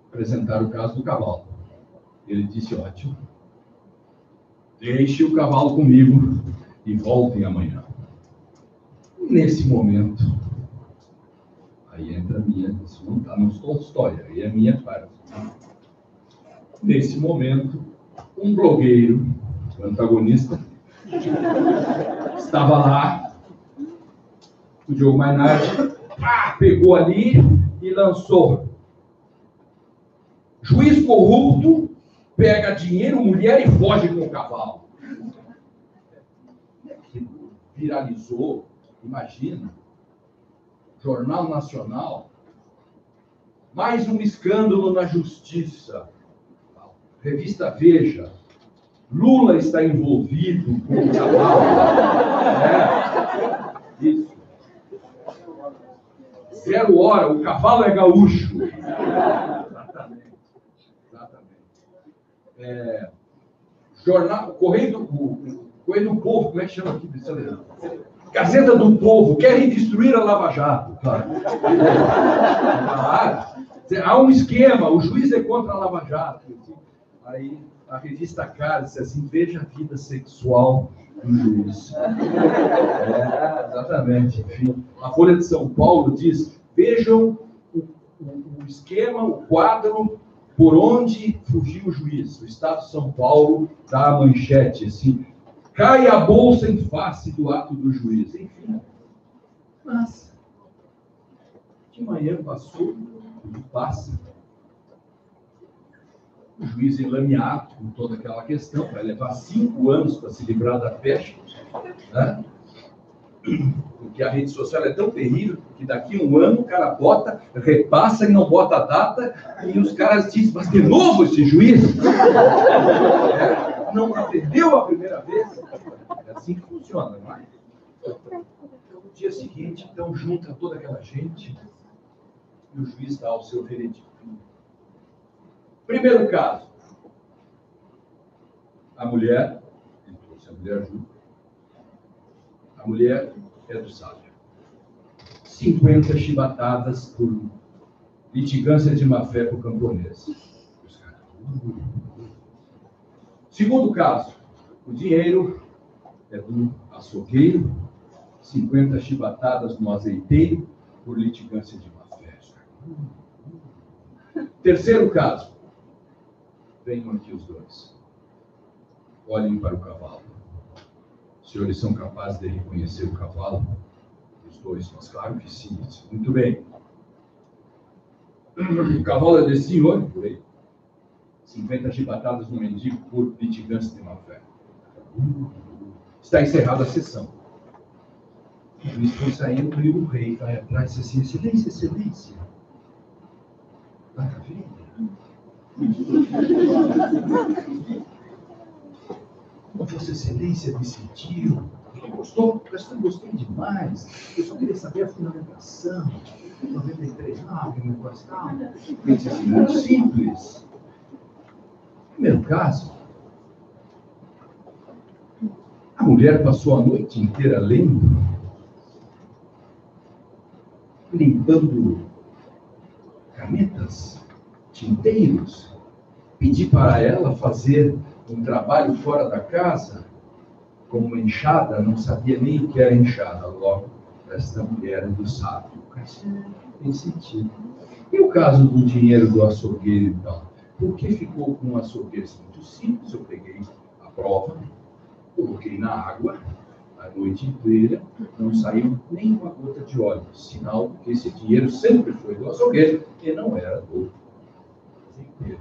Apresentaram o caso do cavalo. Ele disse: ótimo. Deixe o cavalo comigo e voltem amanhã. Nesse momento, aí entra a minha, isso não está na história, aí é a minha parte. Nesse momento, um blogueiro, o antagonista, estava lá, o Diogo Mainardi, pegou ali e lançou: juiz corrupto pega dinheiro, mulher e foge com o cavalo. Viralizou, imagina, Jornal Nacional, mais um escândalo na justiça. Revista Veja, Lula está envolvido com o cavalo. Isso. 0 hora, o cavalo é gaúcho. Exatamente. Jornal, Correio do Povo, como é que chama aqui? Gazeta do Povo, querem destruir a Lava Jato. Claro. Há um esquema, o juiz é contra a Lava Jato. Aí a revista Cara disse assim: veja a vida sexual do juiz. Exatamente. Enfim, a Folha de São Paulo diz: vejam o esquema, o quadro por onde fugiu o juiz. O Estado de São Paulo dá a manchete assim: cai a bolsa em face do ato do juiz. Enfim. Mas, de manhã passou, tudo passa. O juiz enlameado com toda aquela questão, vai levar 5 anos para se livrar da pecha, né? Porque a rede social é tão terrível que daqui a 1 ano o cara bota, repassa e não bota a data, e os caras dizem: mas de novo esse juiz? Não aprendeu a primeira vez? É assim que funciona, não é? No dia seguinte, então, junta toda aquela gente e o juiz dá o seu veredito. Primeiro caso, a mulher, ele trouxe a mulher junto, a mulher é do sábio. 50 chibatadas por litigância de má-fé para o camponês. Segundo caso, o dinheiro é do açougueiro, 50 chibatadas no azeiteiro por litigância de má-fé. Terceiro caso, venham aqui os dois. Olhem para o cavalo. Os senhores são capazes de reconhecer o cavalo? Os dois, mas claro que sim. Muito bem. O cavalo é desse senhor? Por aí. 50 chibatadas no mendigo por litigância de má-fé. Está encerrada a sessão. O juiz foi saindo e o rei vai atrás e disse assim: excelência, excelência. Maravilha. Vossa Excelência decidiu. Gostou? Gostei demais. Eu só queria saber a fundamentação. 93, meu pastor. Ele disse assim: muito simples. Primeiro caso, a mulher passou a noite inteira lendo, limpando canetas, tinteiros, pedi para ela fazer um trabalho fora da casa, como uma enxada, não sabia nem o que era enxada, logo, esta mulher é do sábio. Tem sentido. E o caso do dinheiro do açougueiro, então? Por que ficou com o açougueiro? Muito simples, eu peguei a prova, coloquei na água, a noite inteira, não saiu nem uma gota de óleo, sinal que esse dinheiro sempre foi do açougueiro e não era do azeiteiro.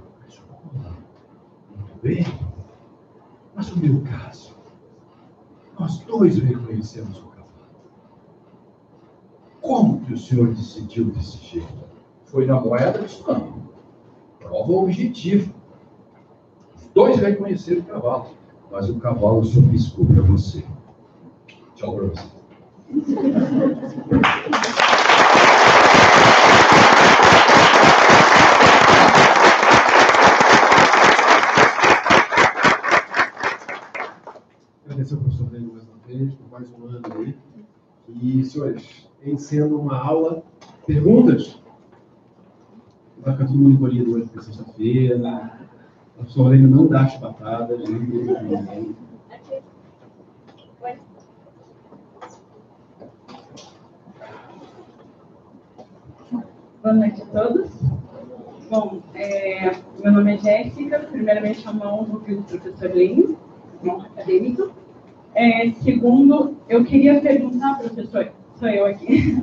Muito bem, mas o meu caso, nós dois reconhecemos o cavalo. Como que o senhor decidiu desse jeito? Foi na moeda de não. Prova objetiva. Os dois reconheceram o cavalo, mas o cavalo só piscou para você. Tchau para você. Agradecer ao professor Breno mais uma vez, por mais um ano aí. E, senhores, em sendo uma aula, perguntas? Vai ficar todo mundo encolhido hoje para sexta-feira. O professor Breno não dá chibatadas, nem ninguém. Boa noite a todos. Bom, meu nome é Jéssica. Primeiramente, é uma honra ouvir o professor Lênin, um acadêmico. Segundo, eu queria perguntar, professor, sou eu aqui.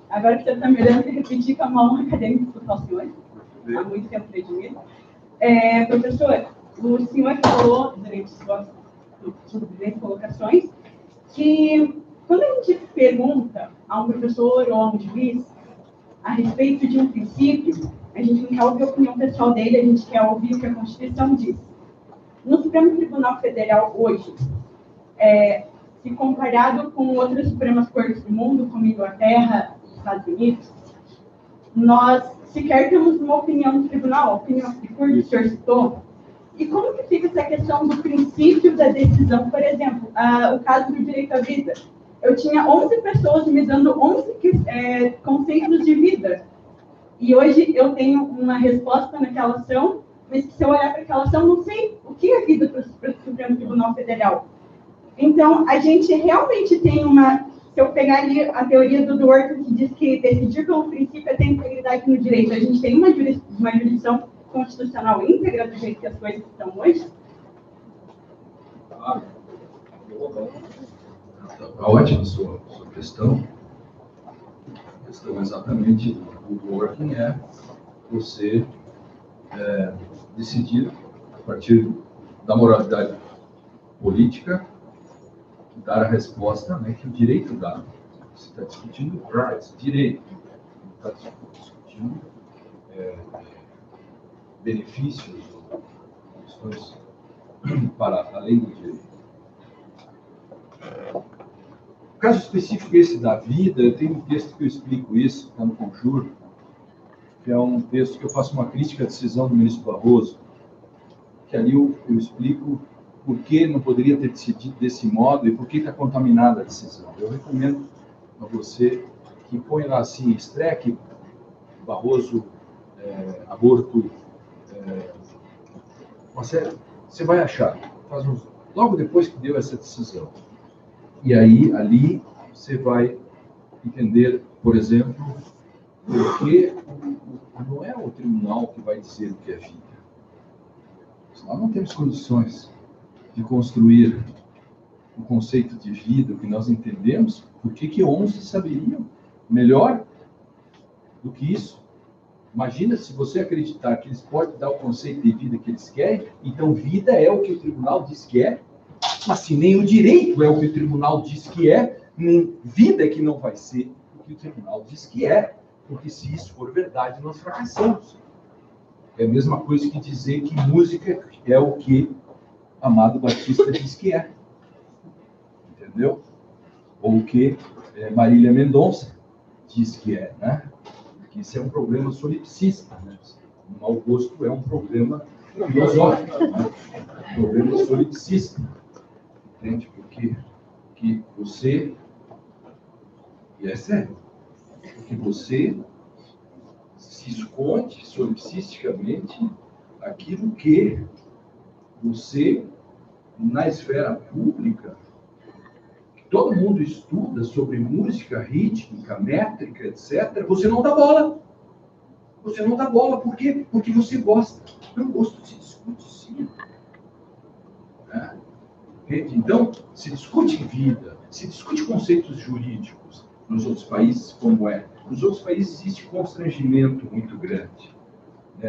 Agora que você está me olhando, repetir que é uma honra acadêmica escutar o senhor. Há muito tempo que eu admiro. Professor, o senhor falou durante suas colocações que quando a gente pergunta a um professor ou a um juiz a respeito de um princípio, a gente não quer ouvir a opinião pessoal dele, a gente quer ouvir o que a Constituição diz. No Supremo Tribunal Federal hoje, se comparado com outras Supremas Cortes do mundo, como Inglaterra e Estados Unidos, nós sequer temos uma opinião do tribunal, a opinião que o senhor citou. E como que fica essa questão do princípio da decisão? Por exemplo, o caso do direito à vida. Eu tinha 11 pessoas me dando 11 conceitos de vida. E hoje eu tenho uma resposta naquela ação, mas se eu olhar para aquela ação, não sei o que é vida para o Supremo Tribunal Federal. Então, a gente realmente tem uma... Se eu pegar ali a teoria do Dworkin, que diz que decidir pelo princípio é ter integridade no direito, a gente tem uma jurisdição constitucional íntegra do jeito que as coisas estão hoje? Ótima a sua questão. A questão exatamente do Dworkin é você decidir a partir da moralidade política, dar a resposta, né, que o direito dá. Você está discutindo rights, direito. Não está discutindo benefícios ou questões para além do direito. O caso específico esse da vida, eu tenho um texto que eu explico isso, está no Conjuro, que é um texto que eu faço uma crítica à decisão do ministro Barroso, que ali eu explico por que não poderia ter decidido desse modo e por que está contaminada a decisão. Eu recomendo a você que põe lá assim, estreque, Barroso, aborto, você vai achar, logo depois que deu essa decisão. E aí, ali, você vai entender, por exemplo, porque não é o tribunal que vai dizer o que é vida. Nós não temos condições de construir o conceito de vida, o que nós entendemos, por que 11 saberiam melhor do que isso? Imagina se você acreditar que eles podem dar o conceito de vida que eles querem, então vida é o que o tribunal diz que é, mas se nem o direito é o que o tribunal diz que é, nem vida é que não vai ser o que o tribunal diz que é, porque se isso for verdade, nós fracassamos. É a mesma coisa que dizer que música é o que Amado Batista diz que é. Entendeu? Ou o que Marília Mendonça diz que é, né? Porque isso é um problema solipsista, né? O mau gosto é um problema filosófico, né? Um problema solipsista. Entende? Porque que você, e é sério, porque você se esconde solecisticamente aquilo que você, na esfera pública, todo mundo estuda sobre música, rítmica, métrica, etc. Você não dá bola. Você não dá bola. Por quê? Porque você gosta. Não, gosto se discute sim. Então, se discute vida, se discute conceitos jurídicos nos outros países, como é. Nos outros países existe constrangimento muito grande.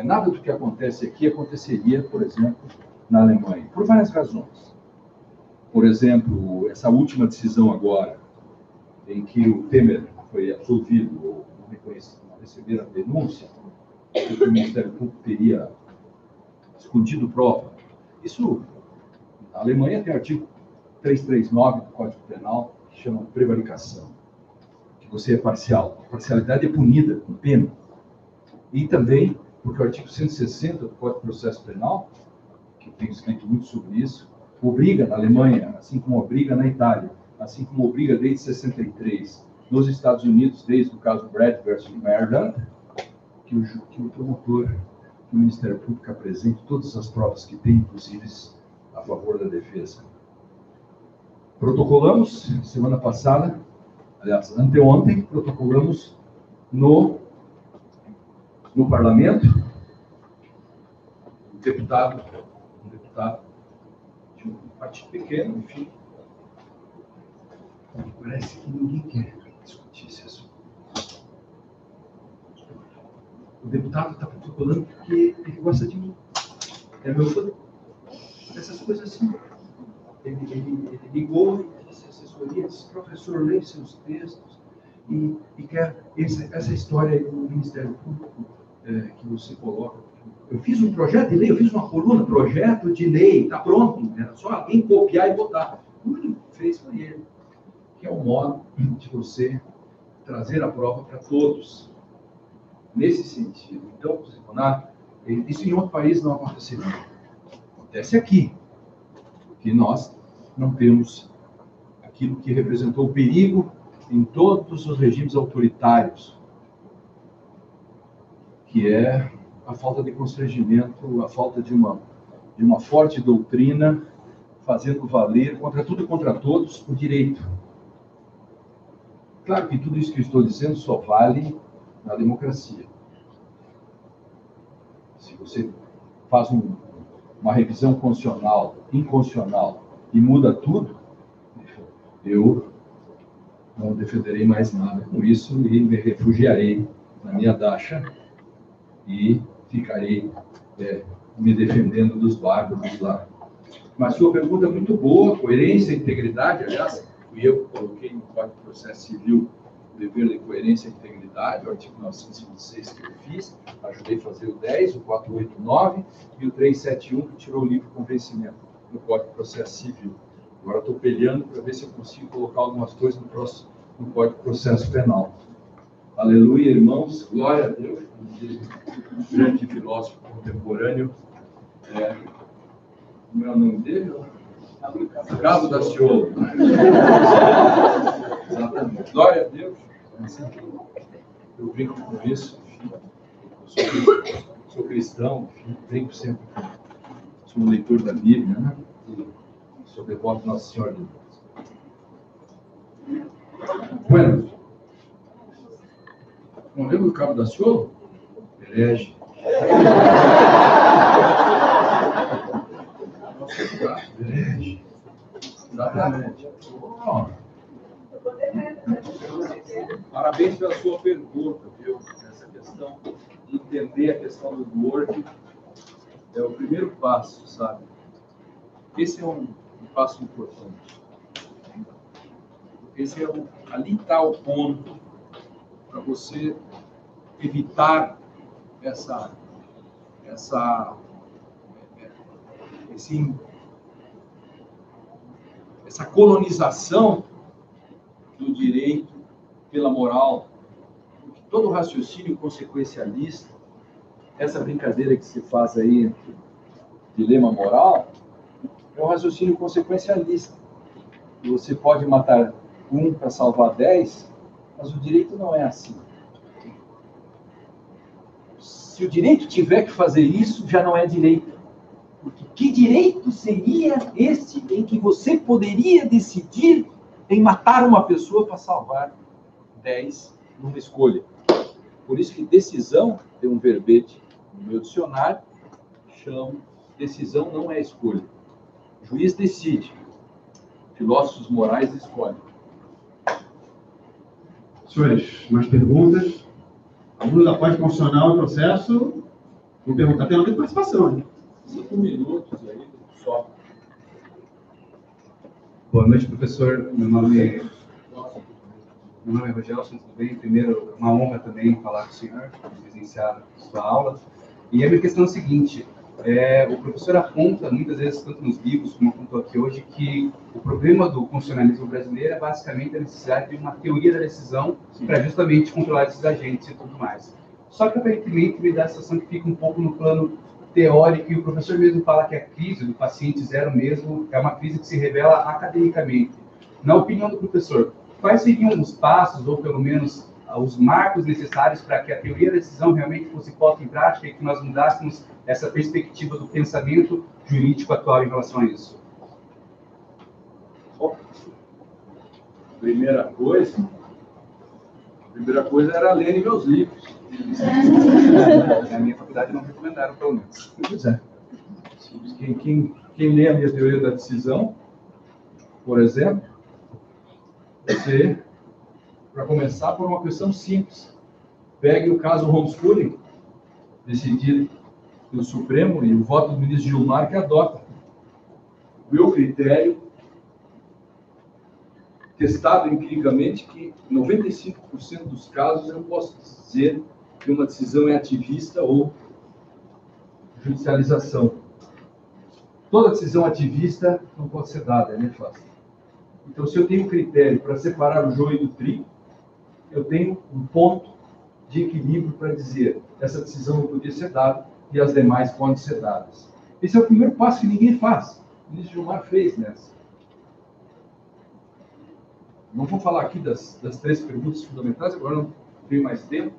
Nada do que acontece aqui aconteceria, por exemplo, na Alemanha, por várias razões. Por exemplo, essa última decisão agora, em que o Temer foi absolvido, ou não receber a denúncia, que o Ministério Público teria escondido prova. Isso, na Alemanha tem o artigo 339 do Código Penal, que chama de prevaricação, que você é parcial. A parcialidade é punida com pena. E também, porque o artigo 160 do Código de Processo Penal, que eu tenho escrito muito sobre isso, obriga na Alemanha, assim como obriga na Itália, assim como obriga desde 63, nos Estados Unidos, desde o caso Brad versus Maryland, que o promotor, que o Ministério Público apresente todas as provas que tem, inclusive a favor da defesa. Protocolamos, semana passada, aliás, anteontem, protocolamos no Parlamento, um deputado de um partido pequeno, enfim. Parece que ninguém quer discutir esse assunto. O deputado está protocolando porque ele gosta de mim. É meu fã. Essas coisas assim. Ele ligou e disse assessoria, disse, professor, leia seus textos e quer essa história aí do Ministério Público que você coloca. Eu fiz um projeto de lei, eu fiz uma coluna, projeto de lei, está pronto. Era só alguém copiar e botar. O que fez foi ele. Que é o modo de você trazer a prova para todos. Nesse sentido. Então, isso em outro país não aconteceria. Acontece aqui. Porque nós não temos aquilo que representou o perigo em todos os regimes autoritários, que é a falta de constrangimento, a falta de uma forte doutrina fazendo valer contra tudo e contra todos o direito. Claro que tudo isso que eu estou dizendo só vale na democracia. Se você faz uma revisão constitucional, inconstitucional e muda tudo, eu não defenderei mais nada com isso e me refugiarei na minha dacha e ficarei me defendendo dos bárbaros lá. Mas sua pergunta é muito boa, coerência e integridade, aliás, eu coloquei no Código de Processo Civil o dever de coerência e integridade, o artigo 926 que eu fiz, ajudei a fazer o 10, o 489 e o 371 que tirou o livre convencimento no Código de Processo Civil. Agora estou peleando para ver se eu consigo colocar algumas coisas no Código de Processo Penal. Aleluia, irmãos, glória a Deus, um grande filósofo contemporâneo, como é o nome dele? Cabo Daciolo. Exatamente. Glória a Deus. Eu brinco com isso. Eu sou cristão, brinco sempre. Sou um leitor da Bíblia, né? E sou devoto de Nossa Senhora de Deus. Bueno, não lembra do Cabo Daciolo? Herege. Herege. Exatamente. Oh. Parabéns pela sua pergunta, viu? Essa questão de entender a questão do Word é o primeiro passo, sabe? Esse é um passo importante. Ali está o ponto para você evitar essa colonização do direito pela moral. Porque todo raciocínio consequencialista, essa brincadeira que se faz aí entre dilema moral, é um raciocínio consequencialista. E você pode matar um para salvar 10, mas o direito não é assim. Se o direito tiver que fazer isso, já não é direito. Porque que direito seria esse em que você poderia decidir em matar uma pessoa para salvar 10 numa escolha? Por isso que decisão tem um verbete no meu dicionário, chamo decisão não é escolha. O juiz decide, filósofos morais escolhem. Senhores, mais perguntas? Aluno da pós-constitucional e processo, vou perguntar pela minha participação, hein? 5 minutos aí, só. Boa noite, professor. Meu nome é Rogelson, tudo bem? Primeiro, é uma honra também falar com o senhor, presenciar a sua aula. E a minha questão é a seguinte, o professor aponta, muitas vezes, tanto nos livros como apontou aqui hoje, que o problema do constitucionalismo brasileiro é basicamente a necessidade de uma teoria da decisão para justamente controlar esses agentes e tudo mais. Só que, aparentemente, me dá a sensação que fica um pouco no plano teórico, e o professor mesmo fala que a crise do paciente zero mesmo é uma crise que se revela academicamente. Na opinião do professor, quais seriam os passos, ou pelo menos os marcos necessários para que a teoria da decisão realmente fosse posta em prática e que nós mudássemos essa perspectiva do pensamento jurídico atual em relação a isso? Primeira coisa era ler meus livros. Na minha faculdade não recomendaram, pelo menos. Pois é. Quem lê a minha teoria da decisão, por exemplo, você, para começar, por uma questão simples. Pegue o caso homeschooling, decidido pelo Supremo, e o voto do ministro Gilmar, que adota. O meu critério, testado empiricamente, que 95% dos casos eu posso dizer que uma decisão é ativista ou judicialização. Toda decisão ativista não pode ser dada, é nefasta. Então, se eu tenho um critério para separar o joio do trigo, eu tenho um ponto de equilíbrio para dizer essa decisão não podia ser dada e as demais podem ser dadas. Esse é o primeiro passo que ninguém faz. O ministro Gilmar fez nessa. Não vou falar aqui das 3 perguntas fundamentais, agora não tenho mais tempo,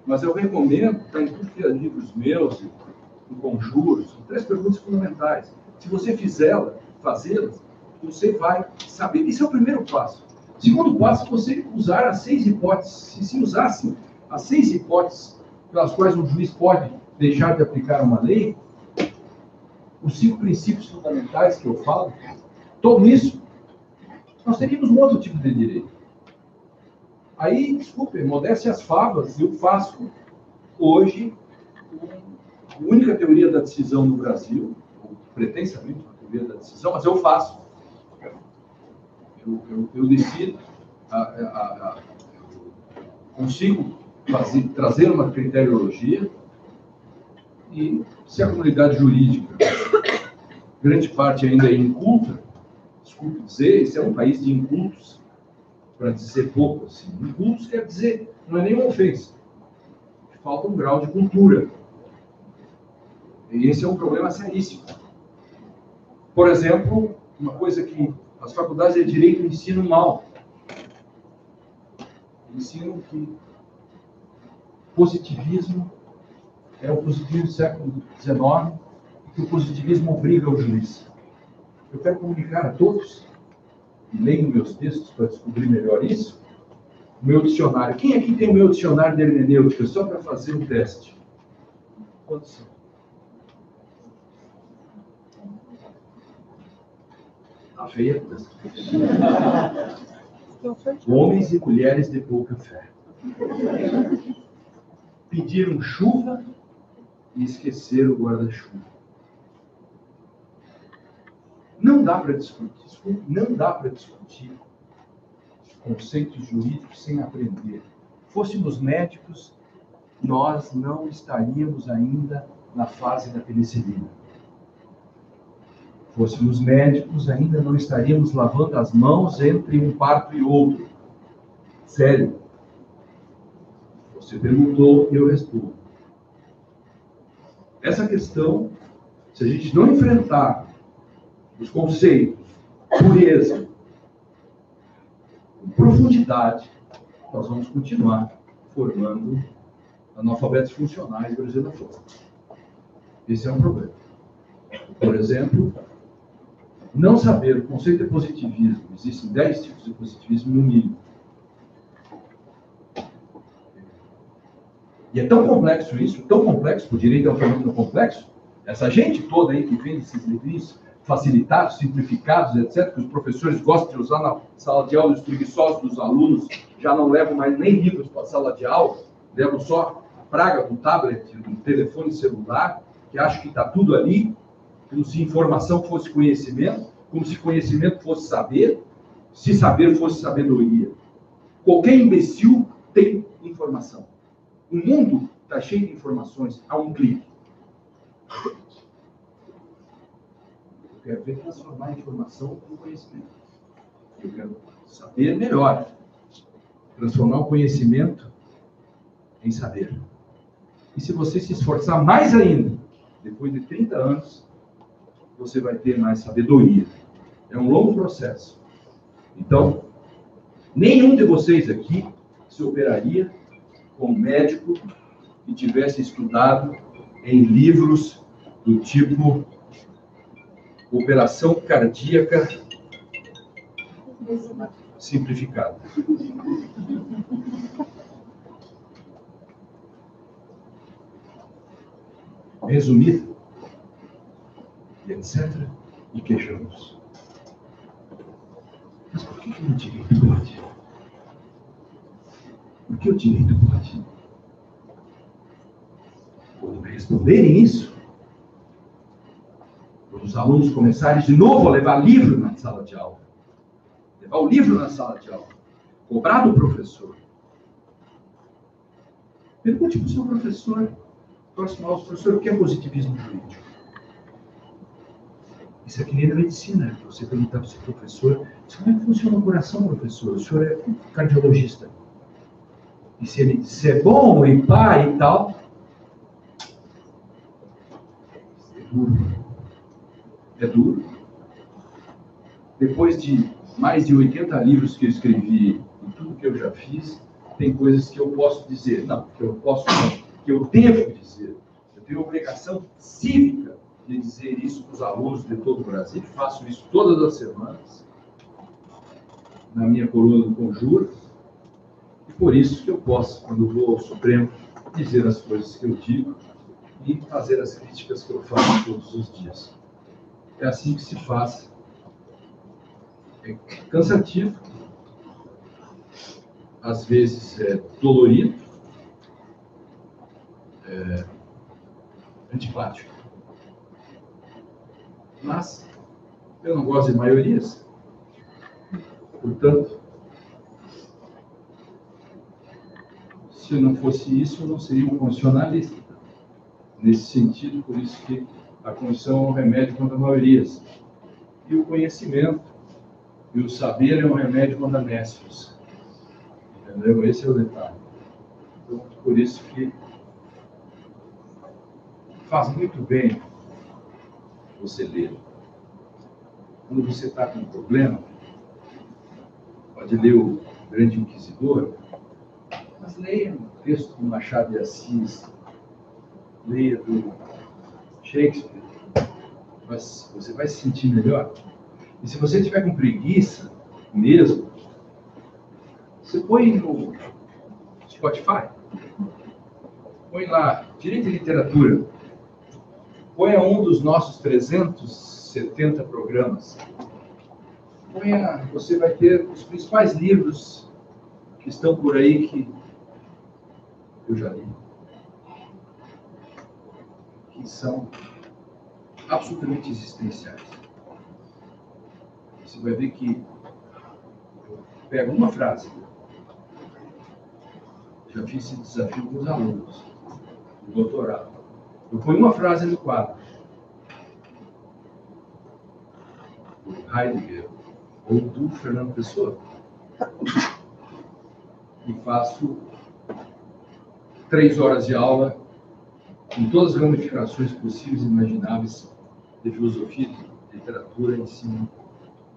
mas eu recomendo, está em tudo que é livros meus, em conjuros, são 3 perguntas fundamentais. Se você fazê-las, você vai saber. Esse é o primeiro passo. O segundo passo é você usar as 6 hipóteses. Se usasse as 6 hipóteses pelas quais um juiz pode deixar de aplicar uma lei, os 5 princípios fundamentais que eu falo, tudo isso, nós teríamos um outro tipo de direito. Aí, desculpe, modéstia as favas, eu faço hoje a única teoria da decisão no Brasil, ou pretensamente uma teoria da decisão, mas eu faço. Eu decido, consigo trazer uma criteriologia, e se a comunidade jurídica, grande parte ainda é inculta, desculpe dizer, esse é um país de incultos, para dizer pouco assim. Incultos quer dizer, não é nenhuma ofensa, falta um grau de cultura. E esse é um problema seríssimo. Por exemplo, uma coisa que as faculdades de direito ensinam mal. Ensinam que positivismo é o positivismo do século XIX, e que o positivismo obriga o juiz. Eu quero comunicar a todos, e leiam meus textos para descobrir melhor isso, o meu dicionário. Quem aqui tem o meu dicionário de hermenêutica, só para fazer um teste? Quantos são? A feia coisa. Homens e mulheres de pouca fé. Pediram chuva e esqueceram o guarda-chuva. Não dá para discutir, não dá para discutir conceitos jurídicos sem aprender. Fôssemos médicos, nós não estaríamos ainda na fase da penicilina. Fôssemos médicos, ainda não estaríamos lavando as mãos entre um parto e outro. Sério. Você perguntou e eu respondo. Essa questão, se a gente não enfrentar os conceitos, pureza, com profundidade, nós vamos continuar formando analfabetos funcionais, por exemplo. Esse é um problema. Por exemplo, não saber o conceito de positivismo. Existem 10 tipos de positivismo no mínimo. E é tão complexo isso, tão complexo, o direito é um fenômeno complexo. Essa gente toda aí que vende esses livrinhos facilitados, simplificados, etc., que os professores gostam de usar na sala de aula, os preguiçosos dos alunos já não levam mais nem livros para a sala de aula, levam só a praga do tablet, do telefone celular, que acham que está tudo ali, como se informação fosse conhecimento, como se conhecimento fosse saber, se saber fosse sabedoria. Qualquer imbecil tem informação. O mundo está cheio de informações a um clique. Eu quero ver transformar a informação em conhecimento. Eu quero saber melhor. Transformar o conhecimento em saber. E se você se esforçar mais ainda, depois de 30 anos, você vai ter mais sabedoria. É um longo processo. Então, nenhum de vocês aqui se operaria com um médico que tivesse estudado em livros do tipo Operação Cardíaca Simplificada. Resumida, e etc. E queixamos. Mas por que o direito pode? Por que o direito pode? Quando me responderem isso, quando os alunos começarem de novo a levar livro na sala de aula, levar o livro na sala de aula, cobrar do professor, pergunte para o seu professor, próximo aula, professor, o que é positivismo jurídico? Isso é que nem na medicina, você perguntar para o seu professor, como é que funciona o coração, professor? O senhor é cardiologista. E se ele disser bom e pá e tal, é duro. É duro. Depois de mais de 80 livros que eu escrevi e tudo que eu já fiz, tem coisas que eu posso dizer. Não, que eu posso não, que eu devo dizer. Eu tenho a obrigação cívica de dizer isso para os alunos de todo o Brasil. Faço isso todas as semanas, na minha coluna do Conjuro. E por isso que eu posso, quando vou ao Supremo, dizer as coisas que eu digo e fazer as críticas que eu faço todos os dias. É assim que se faz. É cansativo, às vezes é dolorido, é antipático. Mas eu não gosto de maiorias. Portanto, se não fosse isso, eu não seria um constitucionalista. Nesse sentido, por isso que a Constituição é um remédio contra maiorias. E o conhecimento e o saber é um remédio contra nécios. Entendeu? Esse é o detalhe. Então, por isso que faz muito bem você ler. Quando você está com um problema, pode ler o Grande Inquisidor, mas leia um texto do Machado de Assis, leia do Shakespeare, mas você vai se sentir melhor. E se você tiver com preguiça mesmo, você põe no Spotify, põe lá, Direito e Literatura, põe um dos nossos 370 programas, você vai ter os principais livros que estão por aí que eu já li, que são absolutamente existenciais. Você vai ver que eu pego uma frase, já fiz esse desafio com os alunos do doutorado. Eu ponho uma frase no quadro, do Heidegger ou do Fernando Pessoa, e faço 3 horas de aula com todas as ramificações possíveis e imagináveis de filosofia, de literatura, em cima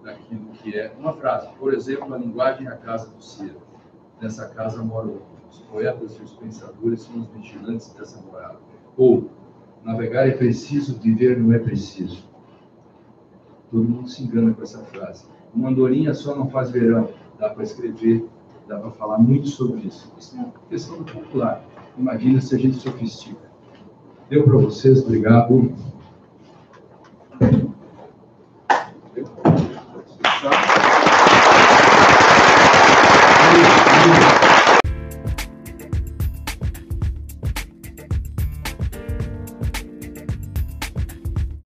daquilo que é uma frase. Por exemplo, a linguagem é a casa do ser. nessa casa moram os poetas e os pensadores, são os vigilantes dessa morada. Ou, navegar é preciso, viver não é preciso. Todo mundo se engana com essa frase. Uma andorinha só não faz verão. Dá para escrever, dá para falar muito sobre isso. Isso é uma questão popular. Imagina se a gente sofistica. Deu para vocês? Obrigado. Deu?